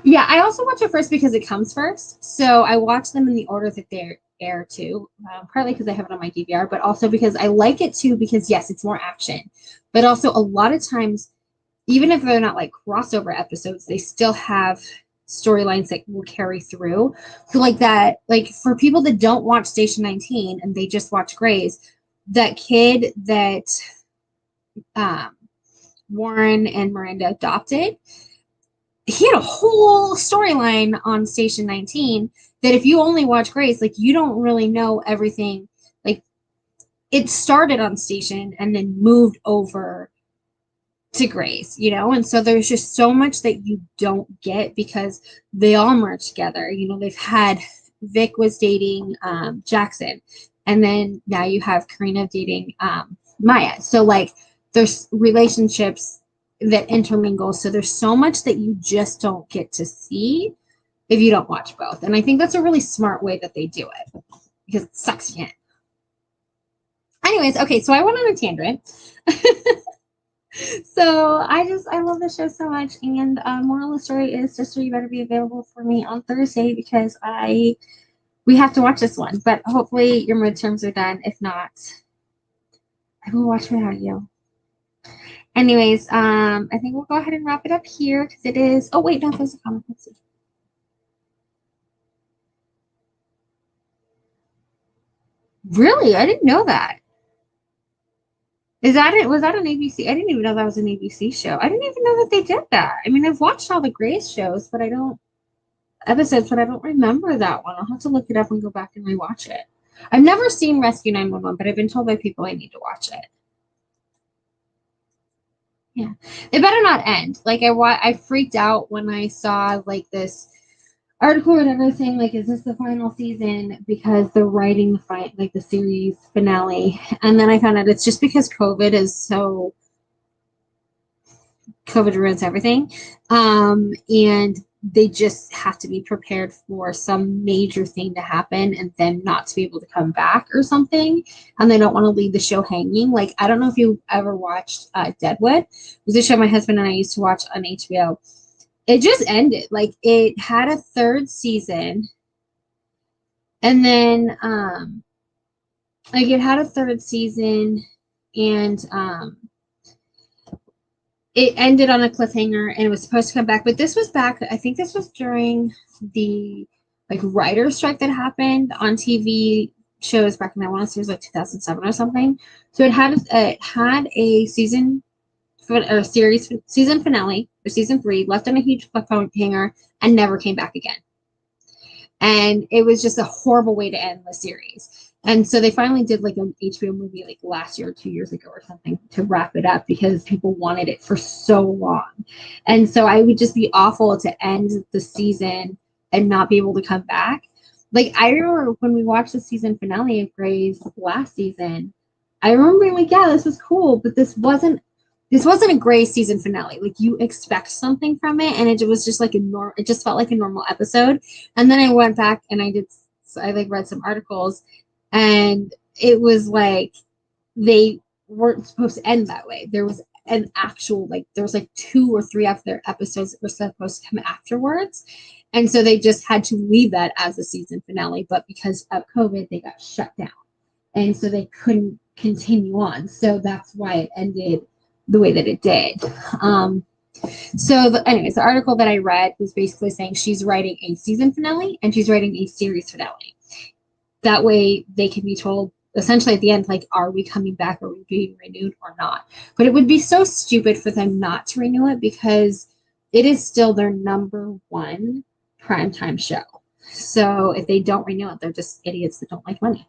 Yeah, I also watch it first because it comes first. So I watch them in the order that they air too. Partly because I have it on my DVR, but also because I like it too. Because yes, it's more action, but also a lot of times, even if they're not like crossover episodes, they still have storylines that will carry through. So like that, like for people that don't watch Station 19 and they just watch Grays, that kid that um, Warren and Miranda adopted, he had a whole storyline on Station 19 that if you only watch Grace, like you don't really know everything. Like it started on Station and then moved over to Grace, and so there's just so much that you don't get because they all merge together. They've had Vic was dating Jackson, and then now you have Karina dating Maya. So like there's relationships that intermingle. So there's so much that you just don't get to see if you don't watch both. And I think that's a really smart way that they do it, because it sucks you in. Anyways, okay, so I went on a tangent. So I love this show so much, and moral of the story is, Sister, you better be available for me on Thursday, because we have to watch this one. But hopefully your midterms are done. If not, I will watch without you. Anyways, I think we'll go ahead and wrap it up here, because it is. Oh wait, no, there's a comment. Let's see. Really, I didn't know that. Is that it? Was that an ABC? I didn't even know that was an ABC show. I didn't even know that they did that. I mean, I've watched all the Grace shows, but I don't episodes, but I don't remember that one. I'll have to look it up and go back and rewatch it. I've never seen Rescue 911, but I've been told by people I need to watch it. Yeah, it better not end. Like I freaked out when I saw like this article and everything. Like, is this the final season? Because they're writing the series finale, and then I found out it's just because COVID ruins everything. And they just have to be prepared for some major thing to happen and then not to be able to come back or something. And they don't want to leave the show hanging. Like, I don't know if you ever watched Deadwood. It was a show my husband and I used to watch on HBO. It just ended. Like, it had a 3rd season. And then, like, it had a 3rd season. and it ended on a cliffhanger, and it was supposed to come back. But this was back, I think this was during the like writer's strike that happened on TV shows back in, I want to say it was like 2007 or something. So it had a season or series season finale or season 3 left on a huge cliffhanger and never came back again. And it was just a horrible way to end the series. And so they finally did like an HBO movie like last year or 2 years ago or something to wrap it up because people wanted it for so long. And so I would just be awful to end the season and not be able to come back. Like I remember when we watched the season finale of Grey's last season, I remember being like, yeah, this was cool, but this wasn't a Grey season finale. Like you expect something from it, and it was just like it just felt like a normal episode. And then I went back and I like read some articles, and it was like they weren't supposed to end that way. There was an actual there was like 2 or 3 of their episodes that were supposed to come afterwards. And so they just had to leave that as a season finale, but because of COVID, they got shut down. And so they couldn't continue on. So that's why it ended the way that it did. Anyways, the article that I read was basically saying she's writing a season finale and she's writing a series finale. That way they can be told essentially at the end, like, are we coming back? Are we being renewed or not? But it would be so stupid for them not to renew it because it is still their #1 primetime show. So if they don't renew it, they're just idiots that don't like money.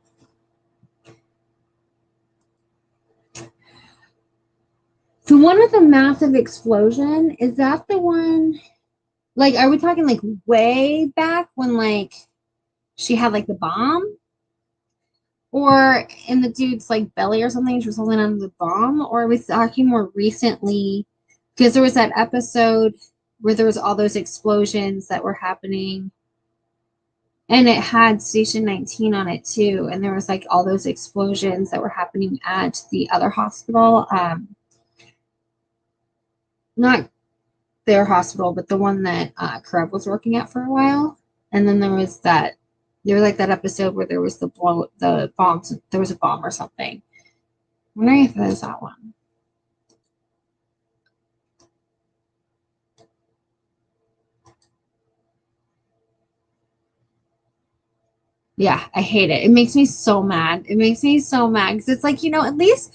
The one with the massive explosion, is that the one, like, are we talking like way back when like she had like the bomb? Or in the dude's like belly or something, she was holding on to the bomb? Or are we talking more recently? Because there was that episode where there was all those explosions that were happening. And it had Station 19 on it too. And there was like all those explosions that were happening at the other hospital. Not their hospital, but the one that Karev was working at for a while. And then there was like that episode where there was the bombs. There was a bomb or something. I'm wondering if it was that one. Yeah, I hate it. It makes me so mad. It makes me so mad because it's like, at least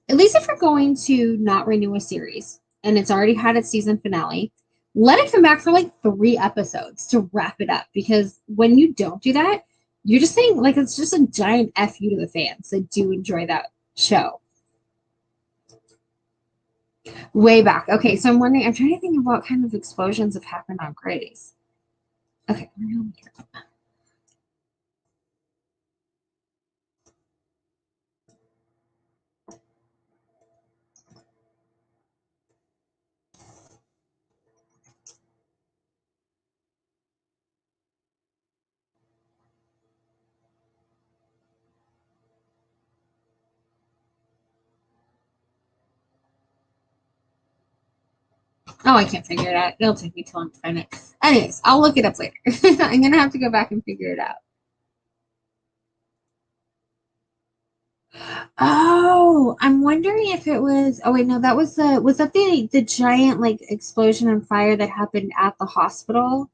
if you're going to not renew a series and it's already had its season finale, let it come back for like 3 episodes to wrap it up. Because when you don't do that, you're just saying like it's just a giant F you to the fans that do enjoy that show. Way back. Okay, so I'm trying to think of what kind of explosions have happened on Grey's. Okay, oh, I can't figure it out. It'll take me too long to find it. Anyways, I'll look it up later. I'm gonna have to go back and figure it out. Oh, I'm wondering if it was. Oh wait, no, that was the giant like explosion and fire that happened at the hospital,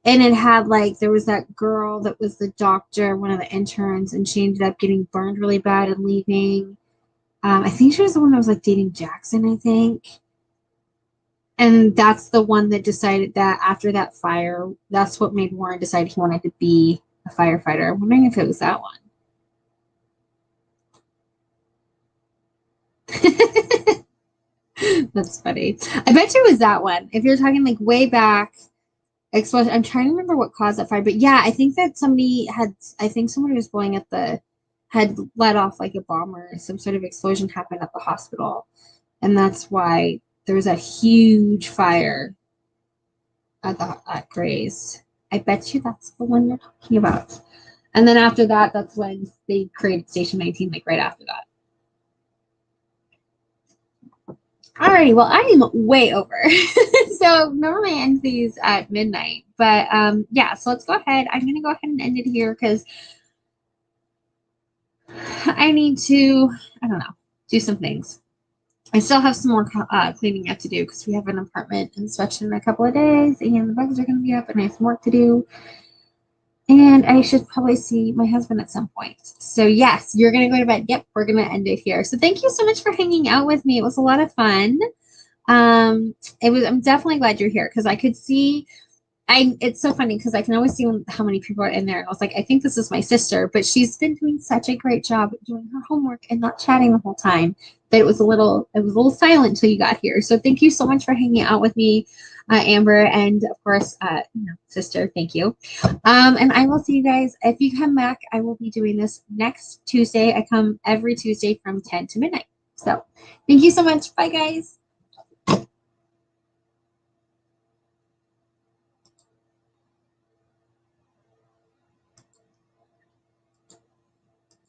and it had like there was that girl that was the doctor, one of the interns, and she ended up getting burned really bad and leaving. I think she was the one that was like dating Jackson, I think. And that's the one that decided that after that fire, that's what made Warren decide he wanted to be a firefighter. I'm wondering if it was that one. That's funny. I bet you it was that one. If you're talking like way back, explosion. I'm trying to remember what caused that fire, but yeah, I think that somebody was blowing at had let off like a bomb or some sort of explosion happened at the hospital. And that's why there was a huge fire at Grey's. I bet you that's the one you're talking about. And then after that, that's when they created Station 19, like right after that. Alrighty, well, I am way over. So normally I end these at midnight, but yeah, so let's go ahead. I'm gonna go ahead and end it here because I don't know. do some things. I still have some more cleaning yet to do because we have an apartment inspection in a couple of days and the bugs are going to be up and I have some work to do. And I should probably see my husband at some point. So yes, you're going to go to bed. Yep, we're going to end it here. So thank you so much for hanging out with me. It was a lot of fun. I'm definitely glad you're here because I could see it's so funny because I can always see how many people are in there. I was like, I think this is my sister, but she's been doing such a great job doing her homework and not chatting the whole time that it was a little silent until you got here. So thank you so much for hanging out with me, Amber, and of course, sister, thank you. And I will see you guys if you come back. I will be doing this next Tuesday. I come every Tuesday from 10 to midnight. So thank you so much. Bye, guys.